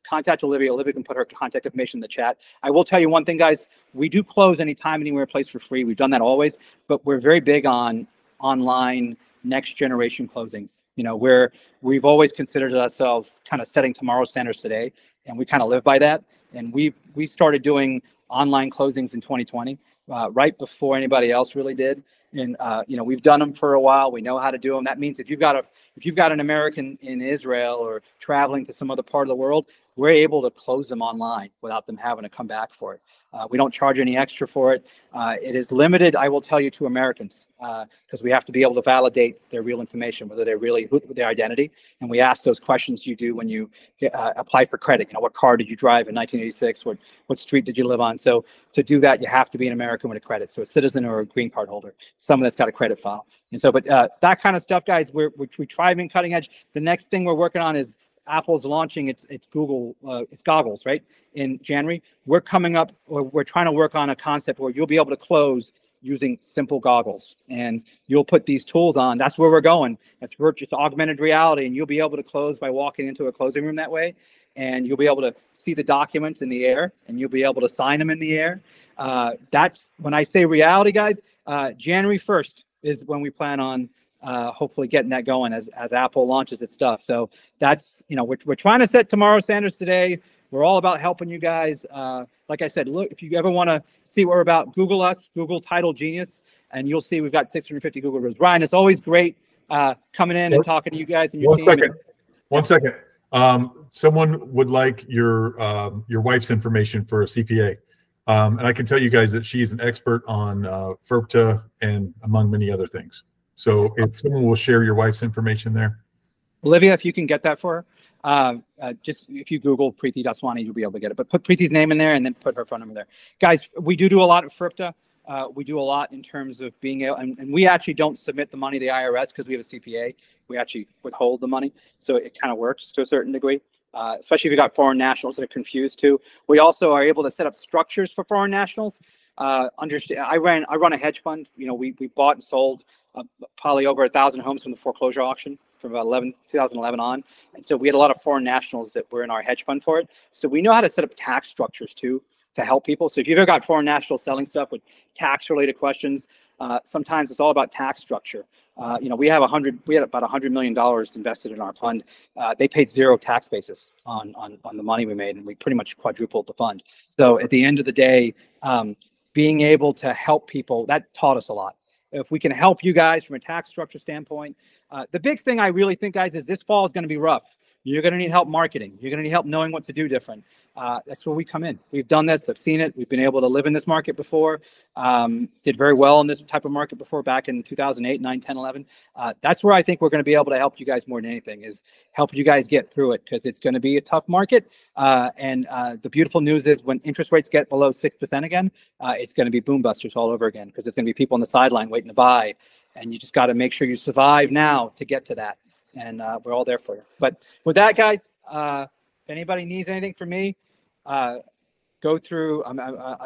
contact Olivia. Olivia can put her contact information in the chat. I will tell you one thing, guys. We do close anytime, anywhere, place for free. We've done that always. But we're very big on online next generation closings. You know, we've always considered ourselves kind of setting tomorrow's standards today, and we kind of live by that. And we started doing online closings in 2020, right before anybody else really did. And we've done them for a while. We know how to do them. That means if you've got an American in Israel or traveling to some other part of the world, we're able to close them online without them having to come back for it. We don't charge any extra for it. It is limited, I will tell you, to Americans because we have to be able to validate their real information, whether they're really their identity. And we ask those questions you do when you apply for credit. You know, what car did you drive in 1986? What street did you live on? So to do that, you have to be an American with a credit. So a citizen or a green card holder, someone that's got a credit file. And so, but that kind of stuff, guys, we try being cutting edge. The next thing we're working on is Apple's launching its Google, its goggles, right, in January. We're coming up, we're trying to work on a concept where you'll be able to close using simple goggles. And you'll put these tools on. That's where we're going. That's just augmented reality. And you'll be able to close by walking into a closing room that way. And you'll be able to see the documents in the air, and you'll be able to sign them in the air. That's when I say reality, guys. January 1st is when we plan on hopefully getting that going as Apple launches its stuff. So that's, we're trying to set tomorrow's standards today. We're all about helping you guys. Like I said, look, if you ever want to see what we're about, Google us, Google Title Genius, and you'll see we've got 650 Google reviews. Ryan, it's always great coming in and talking to you guys and your team. One second. Someone would like your wife's information for a CPA. And I can tell you guys that she's an expert on FIRPTA and among many other things. So if someone will share your wife's information there. Olivia, if you can get that for her, just if you Google Preeti Daswani, you'll be able to get it. But put Preeti's name in there and then put her phone number there. Guys, we do a lot of FIRPTA. We do a lot in terms of being able, and we actually don't submit the money to the IRS because we have a CPA. We actually withhold the money. So it kind of works to a certain degree, especially if you got foreign nationals that are confused too. We also are able to set up structures for foreign nationals. I run a hedge fund. We bought and sold probably over 1,000 homes from the foreclosure auction from about 2011 on. And so we had a lot of foreign nationals that were in our hedge fund for it. So we know how to set up tax structures too to help people. So if you've ever got foreign nationals selling stuff with tax related questions, sometimes it's all about tax structure. We had about $100 million invested in our fund. They paid zero tax basis on the money we made, and we pretty much quadrupled the fund. So at the end of the day, being able to help people, that taught us a lot. If we can help you guys from a tax structure standpoint, the big thing I really think, guys, is this fall is going to be rough. You're going to need help marketing. You're going to need help knowing what to do different. That's where we come in. We've done this. I've seen it. We've been able to live in this market before. Did very well in this type of market before back in 2008, 9, 10, 11. That's where I think we're going to be able to help you guys more than anything, is help you guys get through it, because it's going to be a tough market. And the beautiful news is when interest rates get below 6% again, it's going to be boom busters all over again, because there's going to be people on the sideline waiting to buy. And you just got to make sure you survive now to get to that. And we're all there for you. But with that, guys, if anybody needs anything from me, go through.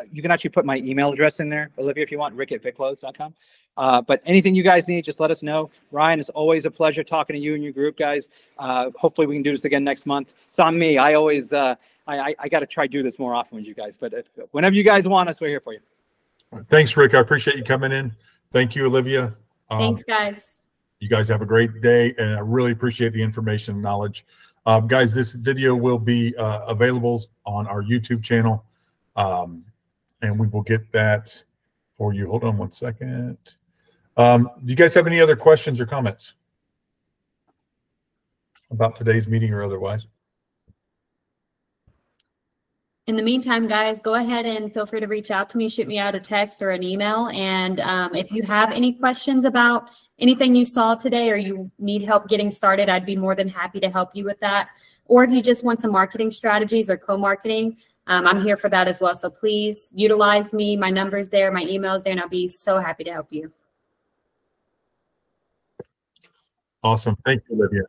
You can actually put my email address in there, Olivia, if you want, rick@viclos.com. But anything you guys need, just let us know. Ryan, it's always a pleasure talking to you and your group, guys. Hopefully we can do this again next month. It's on me. I always, I got to try to do this more often with you guys. But whenever you guys want us, we're here for you. Thanks, Rick. I appreciate you coming in. Thank you, Olivia. Thanks, guys. You guys have a great day, and I really appreciate the information and knowledge. Guys, this video will be available on our YouTube channel, and we will get that for you. Hold on one second. Do you guys have any other questions or comments about today's meeting or otherwise? In the meantime, guys, go ahead and feel free to reach out to me, shoot me out a text or an email. And if you have any questions about anything you saw today or you need help getting started, I'd be more than happy to help you with that. Or if you just want some marketing strategies or co-marketing, I'm here for that as well. So please utilize me. My number's there, my email's there, and I'll be so happy to help you. Awesome. Thank you, Olivia.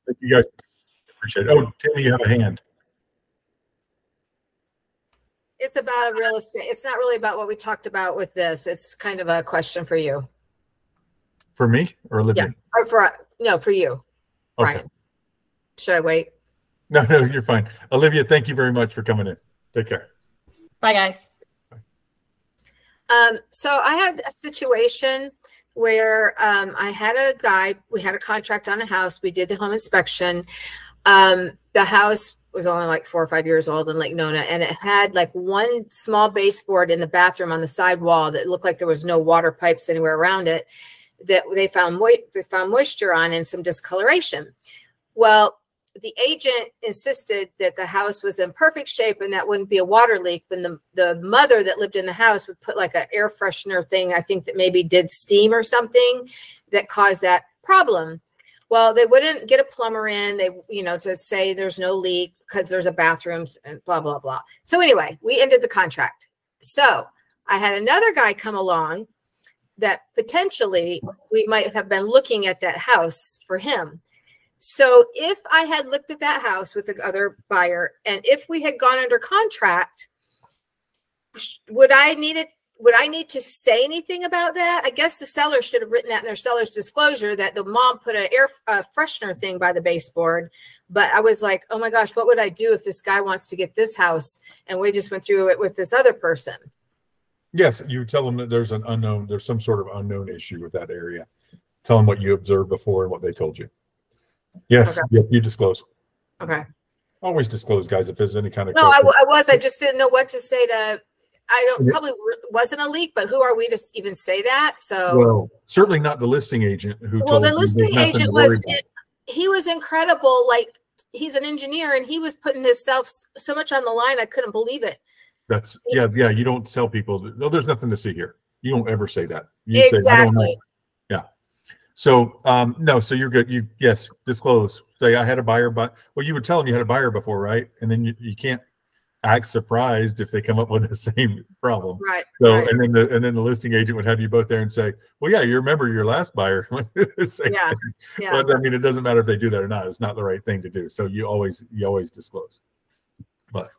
Thank you, guys. Appreciate it. Oh, Tammy, you have a hand. It's about real estate. It's not really about what we talked about with this. It's kind of a question for you. For me or Olivia? Yeah. Or for you. Okay. Right. Should I wait? No, you're fine. Olivia, thank you very much for coming in. Take care. Bye, guys. So I had a situation where I had a guy, we had a contract on a house. We did the home inspection. The house was only like 4 or 5 years old in Lake Nona, and it had like one small baseboard in the bathroom on the side wall that looked like there was no water pipes anywhere around it, that they found moisture on and some discoloration. Well, the agent insisted that the house was in perfect shape and that wouldn't be a water leak. But the mother that lived in the house would put like an air freshener thing, I think that maybe did steam or something that caused that problem. Well, they wouldn't get a plumber in, to say there's no leak because there's a bathroom and blah, blah, blah. So anyway, we ended the contract. So I had another guy come along that potentially we might have been looking at that house for him. So if I had looked at that house with the other buyer, and if we had gone under contract, would I need would I need to say anything about that? I guess the seller should have written that in their seller's disclosure that the mom put an air freshener thing by the baseboard. But I was like, oh my gosh, what would I do if this guy wants to get this house and we just went through it with this other person? Yes, you tell them that there's some sort of unknown issue with that area. Tell them what you observed before and what they told you. Yes, Okay. yep, you disclose. Okay. Always disclose, guys, if there's any kind of No, question. I just didn't know what to say to, probably wasn't a leak, but who are we to even say that? So, Well, certainly not the listing agent who well, told the you there's listing nothing to agent worry was, about. he was incredible. Like, he's an engineer and he was putting himself so much on the line. I couldn't believe it. That's yeah. You don't tell people, no, there's nothing to see here. You don't ever say that. You say, I don't know. Exactly. Yeah. So no, so you're good. Yes, disclose. Say I had a buyer, but well, you would tell them you had a buyer before, right? And then you can't act surprised if they come up with the same problem. Right. So right. and then the listing agent would have you both there and say, well, yeah, you remember your last buyer. Yeah. Yeah. But I mean, it doesn't matter if they do that or not. It's not the right thing to do. So you always disclose. But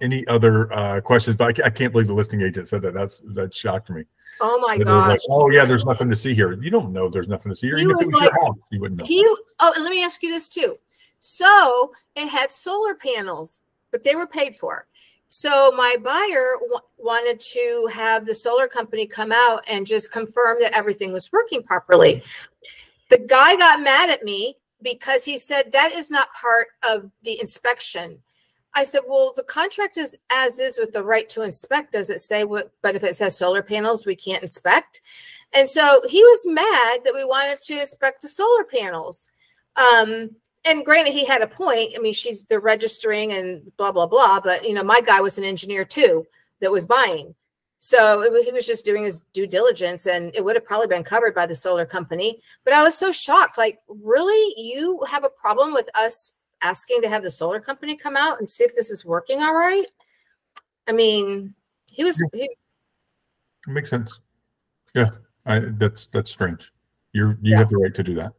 any other questions? But I can't believe the listing agent said that. That shocked me. Oh my Like, gosh. oh yeah, there's nothing to see here. You don't know there's nothing to see here. He Even if it was was your like- house, you wouldn't know. And let me ask you this too. So it had solar panels, but they were paid for. So my buyer wanted to have the solar company come out and just confirm that everything was working properly. The guy got mad at me because he said that is not part of the inspection. I said, well, the contract is as is with the right to inspect. Does it say what? But if it says solar panels, we can't inspect. And so he was mad that we wanted to inspect the solar panels. And granted, he had a point. I mean, they're registering and blah, blah, blah. But, my guy was an engineer too that was buying. So he was just doing his due diligence and it would have probably been covered by the solar company. But I was so shocked. Like, really? You have a problem with us asking to have the solar company come out and see if this is working all right? I mean, It makes sense. Yeah, that's strange. You have the right to do that.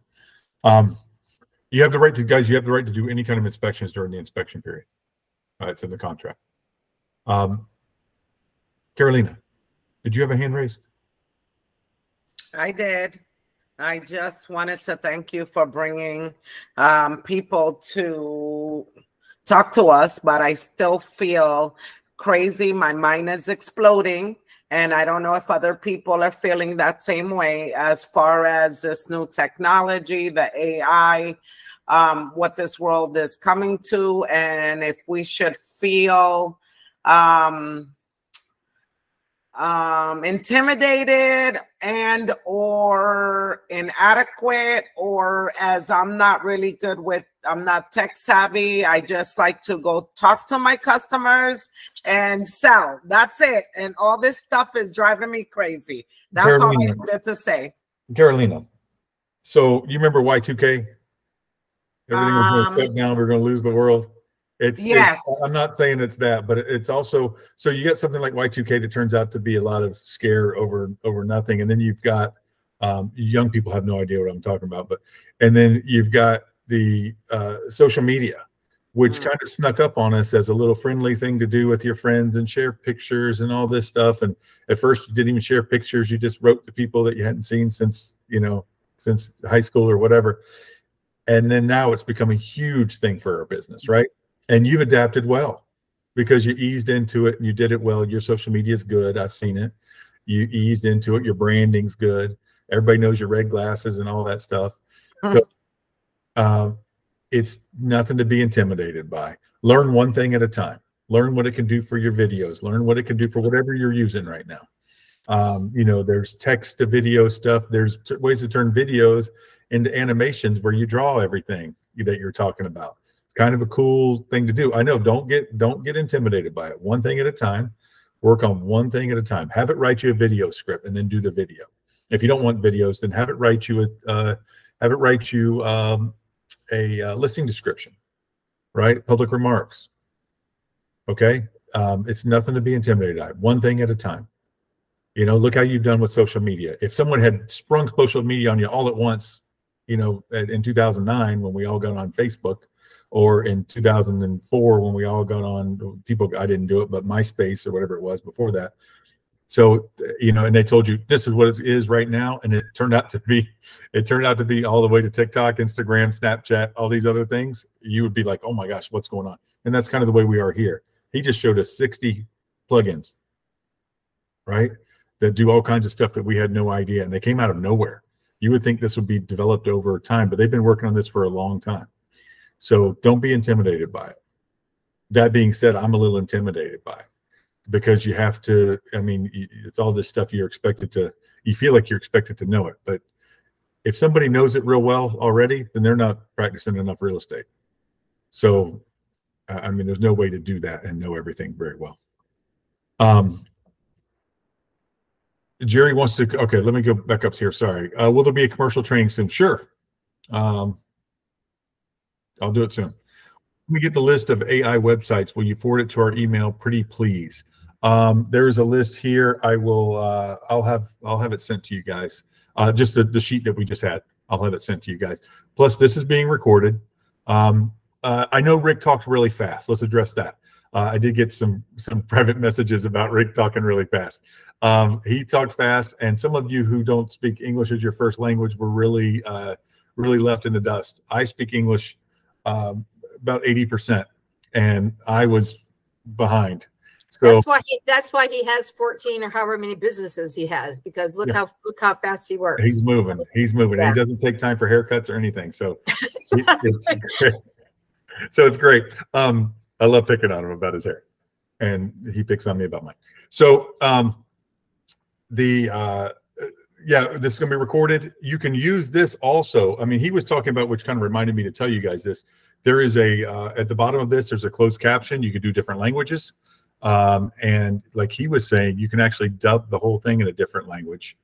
You have the right to, guys, you have the right to do any kind of inspections during the inspection period. It's in the contract. Carolina, did you have a hand raised? I did. I just wanted to thank you for bringing people to talk to us, but I still feel crazy. My mind is exploding. And I don't know if other people are feeling that same way as far as this new technology, the AI, what this world is coming to, and if we should feel intimidated and or inadequate, or as I'm not tech savvy. I just like to go talk to my customers and sell. That's it. And all this stuff is driving me crazy. That's Carolina, all I wanted to say. Carolina, so you remember Y2K? Everything was going to shut down. We're going to lose the world. Yes. I'm not saying it's that, but it's also, so you get something like Y2K that turns out to be a lot of scare over nothing. And then you've got, young people have no idea what I'm talking about, and then you've got the social media, which kind of snuck up on us as a little friendly thing to do with your friends and share pictures and all this stuff. And at first you didn't even share pictures. You just wrote to people that you hadn't seen since high school or whatever. And then now it's become a huge thing for our business, right? And you've adapted well because you eased into it and you did it well. Your social media is good. I've seen it. You eased into it. Your branding's good. Everybody knows your red glasses and all that stuff. So it's nothing to be intimidated by. Learn one thing at a time. Learn what it can do for your videos. Learn what it can do for whatever you're using right now. There's text to video stuff. There's ways to turn videos into animations where you draw everything that you're talking about. It's kind of a cool thing to do. I know, don't get intimidated by it. One thing at a time. Work on one thing at a time. Have it write you a video script and then do the video. If you don't want videos, then have it write you a listing description, right? Public remarks. Okay. It's nothing to be intimidated by. One thing at a time. Look how you've done with social media. If someone had sprung social media on you all at once, in 2009 when we all got on Facebook, or in 2004 when we all got on, I didn't do it, but MySpace or whatever it was before that, So, you know, and they told you this is what it is right now, and it turned out to be all the way to TikTok, Instagram, Snapchat, all these other things. You would be like, oh my gosh, what's going on? And that's kind of the way we are here. He just showed us 60 plugins, right, that do all kinds of stuff that we had no idea, and they came out of nowhere. You would think this would be developed over time, but they've been working on this for a long time. So don't be intimidated by it. That being said, I'm a little intimidated by it because you have to, I mean, it's all this stuff you feel like you're expected to know it. But if somebody knows it real well already, then they're not practicing enough real estate. So, I mean, there's no way to do that and know everything very well. Jerry wants to, okay, let me go back up here. Sorry. Will there be a commercial training soon? Sure. I'll do it soon. Let me get the list of AI websites. Will you forward it to our email? Pretty please. There's a list here. I will, I'll have it sent to you guys. Just the sheet that we just had. I'll have it sent to you guys. Plus this is being recorded. I know Rick talked really fast. Let's address that. I did get some private messages about Rick talking really fast. He talked fast, and some of you who don't speak English as your first language were really left in the dust. I speak English about 80%, and I was behind. So that's why he has 14 or however many businesses he has, because look how fast he works. He's moving. Yeah. And he doesn't take time for haircuts or anything. So it's great. So it's great. I love picking on him about his hair, and he picks on me about mine. So yeah, this is going to be recorded. You can use this also. I mean, he was talking about, which kind of reminded me to tell you guys this. There is at the bottom of this, there's a closed caption. You can do different languages. And like he was saying, you can actually dub the whole thing in a different language.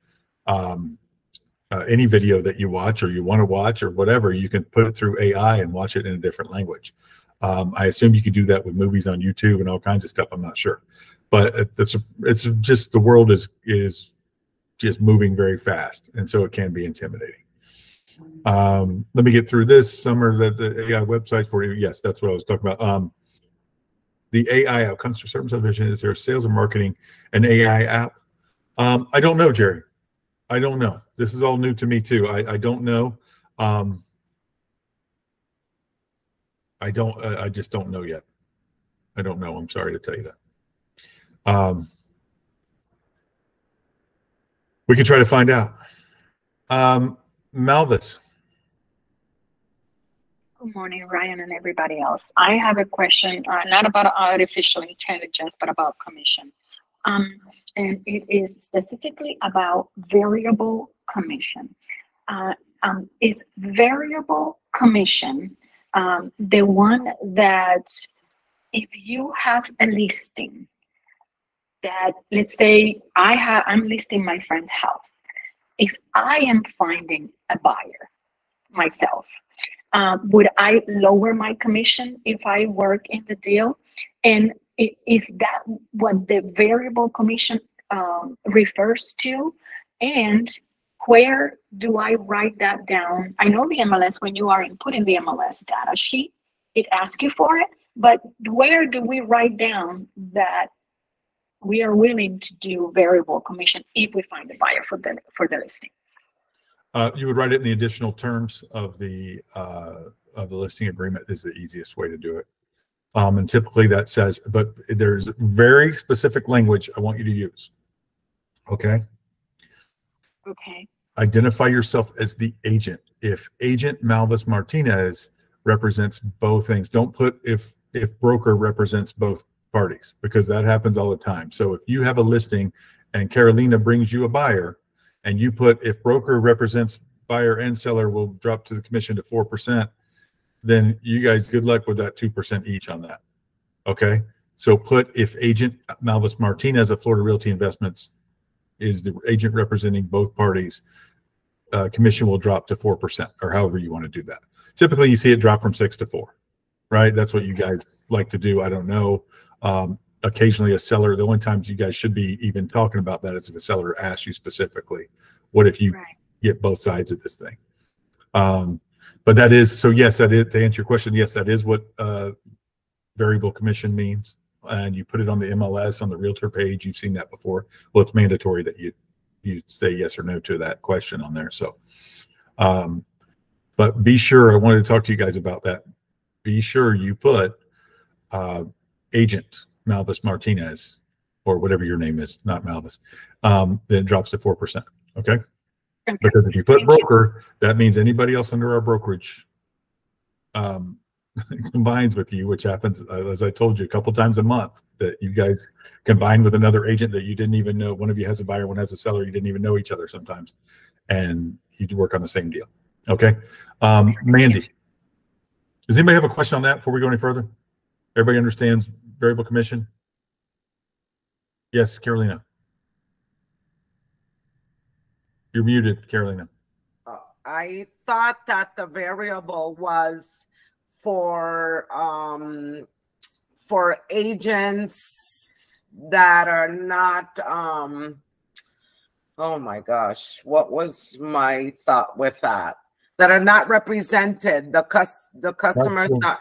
Any video that you watch or you want to watch or whatever, you can put it through AI and watch it in a different language. I assume you could do that with movies on YouTube and all kinds of stuff. I'm not sure, but it's just the world is just moving very fast, and so it can be intimidating. Let me get through this. Some are the AI websites for you. Yes, that's what I was talking about. The AI customer service division. Is there a sales and marketing an AI app? I don't know, Jerry. I don't know. This is all new to me too. I don't know. I just don't know yet. I don't know. I'm sorry to tell you that. We can try to find out. Malvis. Good morning, Ryan and everybody else. I have a question, not about artificial intelligence, but about commission. And it is specifically about variable commission. Is variable commission the one that if you have a listing that, let's say I'm listing my friend's house. If I am finding a buyer myself, would I lower my commission if I work in the deal? And is that what the variable commission refers to? And where do I write that down? I know the MLS, when you are inputting the MLS data sheet, it asks you for it, but where do we write down that we are willing to do variable commission if we find a buyer for the listing? You would write it in the additional terms of the listing agreement is the easiest way to do it. And typically that says, but there's very specific language I want you to use. Okay. Okay. Identify yourself as the agent. If agent Malvis Martinez represents both things, don't put if broker represents both parties, because that happens all the time. So if you have a listing and Carolina brings you a buyer and you put if broker represents buyer and seller will drop to the commission to 4%, then you guys, good luck with that 2% each on that. Okay. So put if agent Malvis Martinez of Florida Realty Investments is the agent representing both parties, commission will drop to 4%, or however you want to do that. Typically you see it drop from 6 to 4, right? That's what you guys like to do. I don't know. Occasionally a seller, the only times you guys should be even talking about that is if a seller asks you specifically, what if you get both sides of this thing? But that is, so yes, that is, to answer your question, yes, that is what variable commission means. and you put it on the MLS on the realtor page. You've seen that before. Well, it's mandatory that you say yes or no to that question on there. So, but be sure, I wanted to talk to you guys about that. Be sure you put agent Malvis Martinez, or whatever your name is, not Malvis, then it drops to 4%. Okay. Because if you put broker, that means anybody else under our brokerage combines with you, which happens, as I told you, a couple times a month, that you guys combine with another agent that you didn't even know. One of you has a buyer, one has a seller. You didn't even know each other sometimes, and you work on the same deal. Okay. Mandy, does anybody have a question on that before we go any further? Everybody understands variable commission? Yes, Carolina. You're muted, Carolina. I thought that the variable was for agents that are not oh my gosh, what was my thought with that? That are not represented, the customers not.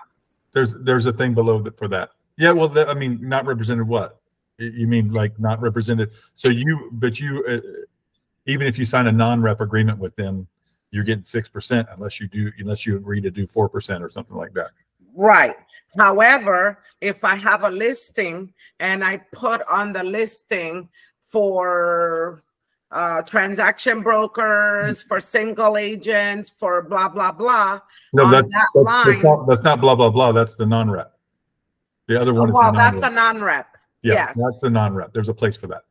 There's a thing below that for that. Yeah, well, I mean, not represented what? You mean like not represented? So even if you sign a non-rep agreement with them, you're getting 6% unless you agree to do 4% or something like that. Right. However, if I have a listing and I put on the listing for transaction brokers, for single agents, for blah blah blah. No, that's not blah blah blah. That's the non-rep. The other one is the that's the non-rep. Yeah, yes, that's the non-rep. There's a place for that.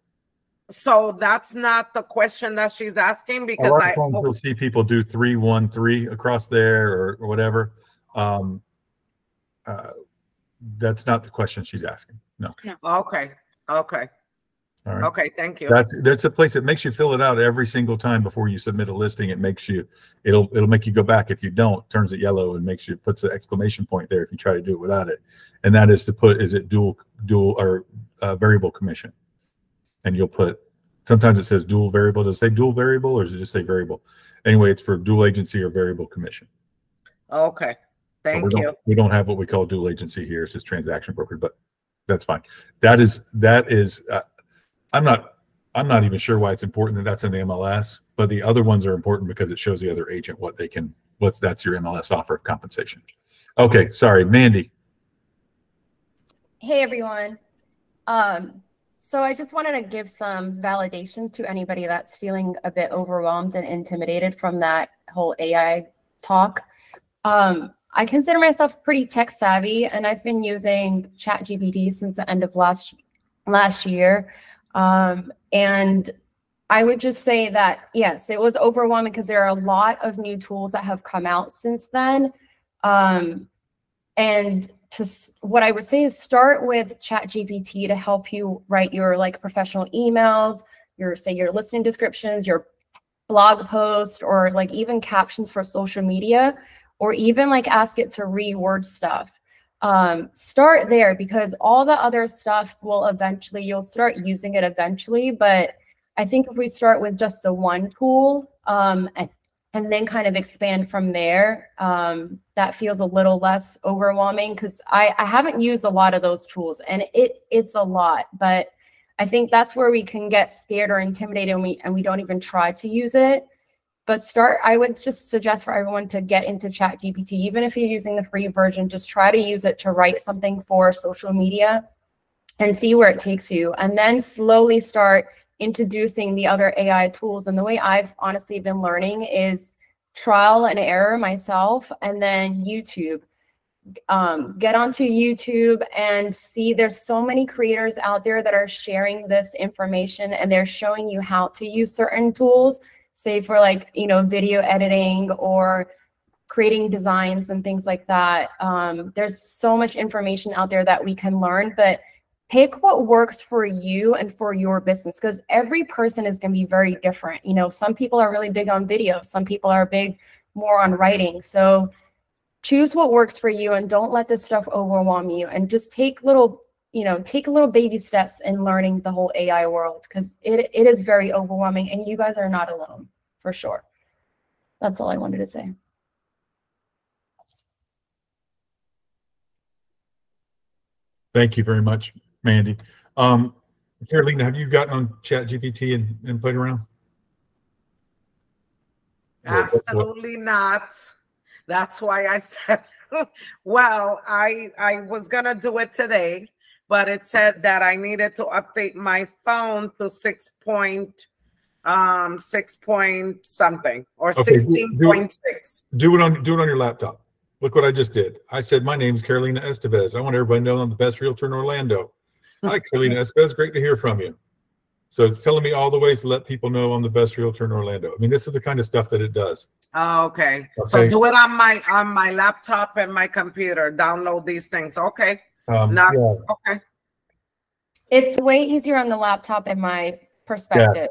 So that's not the question that she's asking, because a lot of times you'll see people do 3-1-3 across there or whatever. That's not the question she's asking. No. Okay. Okay. All right. Okay. Thank you. That's a place that makes you fill it out every single time before you submit a listing. It makes you, it'll make you go back. If you don't, turns it yellow and puts an exclamation point there if you try to do it without it. And that is to put, is it dual or variable commission? And you'll put, sometimes it says dual variable. Does it say dual variable or does it just say variable? Anyway, it's for dual agency or variable commission. Okay. Thank you. We don't have what we call dual agency here. It's just transaction broker, but that's fine. That is I'm not even sure why it's important that that's in the MLS, but the other ones are important because it shows the other agent that's your MLS offer of compensation. Okay. Sorry, Mandy. Hey, everyone. So I just wanted to give some validation to anybody that's feeling a bit overwhelmed and intimidated from that whole AI talk. I consider myself pretty tech savvy, and I've been using ChatGPT since the end of last year. And I would just say that, yes, it was overwhelming because there are a lot of new tools that have come out since then. And what I would say is start with ChatGPT to help you write your professional emails, your listing descriptions, your blog post, or even captions for social media, or even ask it to reword stuff. Start there, because all the other stuff you'll start using it eventually. But I think if we start with just the one tool and then kind of expand from there, that feels a little less overwhelming, because I haven't used a lot of those tools, and it's a lot. But I think that's where we can get scared or intimidated, and we don't even try to use it. But I would just suggest for everyone to get into ChatGPT. Even if you're using the free version, just try to use it to write something for social media and see where it takes you. And then slowly start introducing the other AI tools. And the way I've honestly been learning is trial and error myself, and then YouTube. Get onto YouTube and see, there's so many creators out there that are sharing this information, and they're showing you how to use certain tools, say for video editing or creating designs and things like that. There's so much information out there that we can learn, but pick what works for you and for your business, because every person is going to be very different. Some people are really big on video, some people are big more on writing. So choose what works for you, and don't let this stuff overwhelm you, and just take little baby steps in learning the whole AI world, because it is very overwhelming, and you guys are not alone, for sure. That's all I wanted to say. Thank you very much, Mandy. Carolina, have you gotten on ChatGPT and played around? Absolutely not. That's why I said, well, I was gonna do it today, but it said that I needed to update my phone to 6 point something or Okay, 16.6. Do it on your laptop. Look what I just did. I said, my name's Carolina Estevez. I want everybody to know I'm the best realtor in Orlando. Hi, Carolina Estevez. Great to hear from you. So it's telling me all the ways to let people know I'm the best realtor in Orlando. I mean, this is the kind of stuff that it does. Oh, okay. So do it on my laptop and my computer. Download these things. Okay. Yeah. Okay. It's way easier on the laptop in my perspective.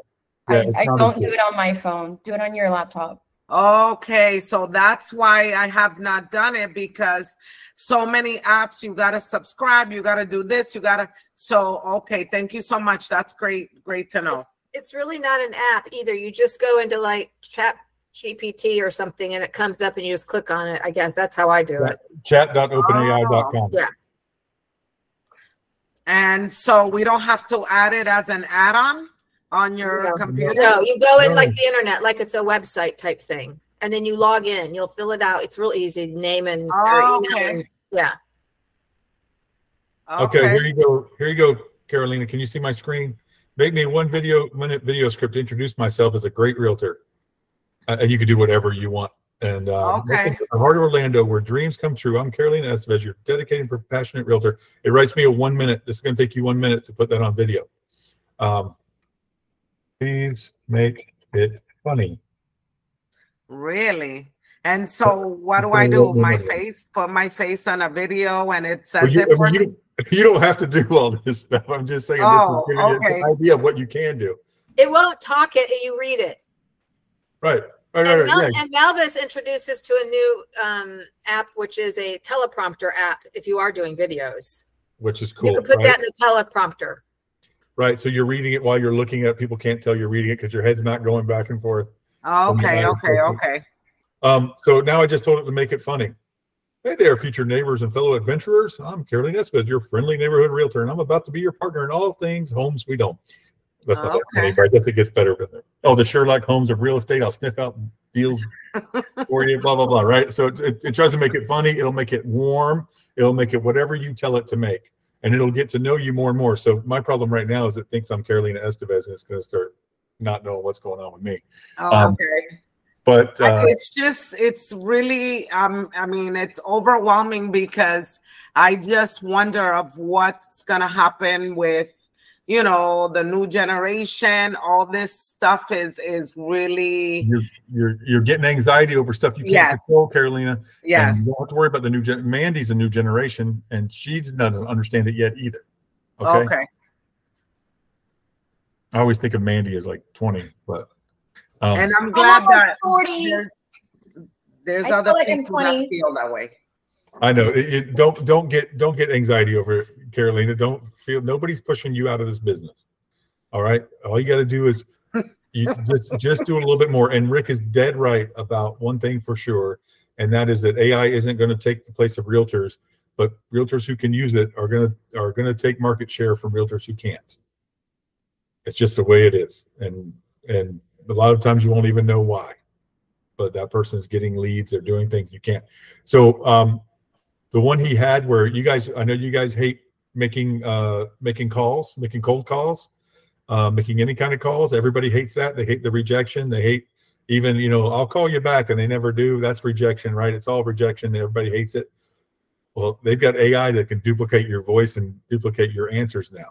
Yeah, I don't do it on my phone. Do it on your laptop. Okay, so that's why I have not done it, because so many apps, you got to subscribe, you got to do this, you got to. So, okay, thank you so much. That's great to know. It's really not an app either. You just go into like ChatGPT or something and it comes up and you just click on it. I guess that's how I do it. Chat.openai.com. Yeah. And so we don't have to add it as an add-on on your computer? No, you go in like the internet, like it's a website type thing. And then you log in, you'll fill it out. It's real easy, name and email. And, yeah. Okay, here you go, Carolina. Can you see my screen? Make me a 1 minute video script to introduce myself as a great realtor. And you can do whatever you want. And welcome to the heart of Orlando, where dreams come true. I'm Carolina Estevez, your dedicated, passionate realtor. It writes me a 1 minute. This is going to take you 1 minute to put that on video. Please make it funny. Really? And so what do I do? My face, put my face on a video and it says it for me? You don't have to do all this stuff. I'm just saying this is giving you an idea of what you can do. It won't talk it, you read it. Right. And Malvis introduces to a new app, which is a teleprompter app if you are doing videos. Which is cool. You can put that in the teleprompter. Right. So you're reading it while you're looking at it. People can't tell you're reading it because your head's not going back and forth. Okay. So now I just told it to make it funny. Hey there, future neighbors and fellow adventurers. I'm Carolina Estevez, your friendly neighborhood realtor, and I'm about to be your partner in all things home sweet home. That's not that funny, but I guess it gets better with it. Oh, the Sherlock Holmes of real estate. I'll sniff out deals for you, blah, blah, blah, right? So it tries to make it funny. It'll make it warm. It'll make it whatever you tell it to make. And it'll get to know you more and more. So my problem right now is it thinks I'm Carolina Estevez, and it's going to start not knowing what's going on with me. But it's really, I mean, it's overwhelming because I just wonder of what's going to happen with, you know, the new generation. All this stuff is really. You're getting anxiety over stuff you can't control, Carolina. Yes. And you don't have to worry about the new Mandy's a new generation, and she doesn't understand it yet either. Okay. I always think of Mandy as like 20, but. And I'm glad that 40. there's other people that feel that way. I know. Don't get anxiety over it, Carolina. Don't feel nobody's pushing you out of this business. All right. All you got to do is you just do a little bit more. And Rick is dead right about one thing for sure, and that is that AI isn't going to take the place of realtors, but realtors who can use it are going to take market share from realtors who can't. It's just the way it is, and a lot of times you won't even know why, but that person is getting leads. They're doing things you can't. So the one he had where you guys, I know you guys hate making calls, making cold calls, making any kind of calls. Everybody hates that. They hate the rejection. They hate even, you know, I'll call you back, and they never do. That's rejection, right? It's all rejection. Everybody hates it. Well, they've got AI that can duplicate your voice and duplicate your answers now,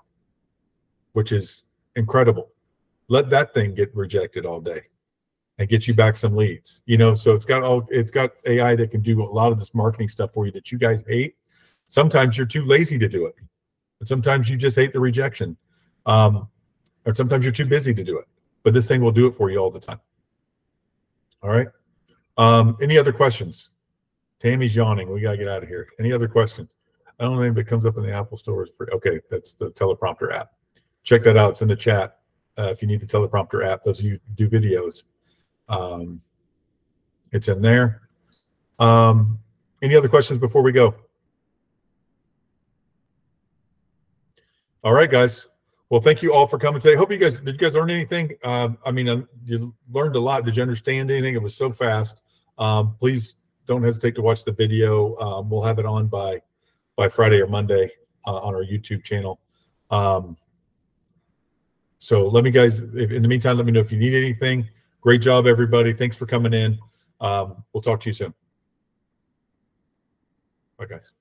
which is incredible. Let that thing get rejected all day and get you back some leads, you know? So it's got AI that can do a lot of this marketing stuff for you that you guys hate. Sometimes you're too lazy to do it. And sometimes you just hate the rejection. Or sometimes you're too busy to do it, but this thing will do it for you all the time. All right. Any other questions? Tammy's yawning. We got to get out of here. Any other questions? I don't know if it comes up in the Apple Store. Okay. That's the teleprompter app. Check that out. It's in the chat. If you need the teleprompter app, those of you who do videos, it's in there. Any other questions before we go? All right, guys. Well, thank you all for coming today. Hope did you guys learn anything? I mean, you learned a lot. Did you understand anything? It was so fast. Please don't hesitate to watch the video. We'll have it on by Friday or Monday on our YouTube channel. So in the meantime, let me know if you need anything. Great job, everybody. Thanks for coming in. We'll talk to you soon. Bye, guys.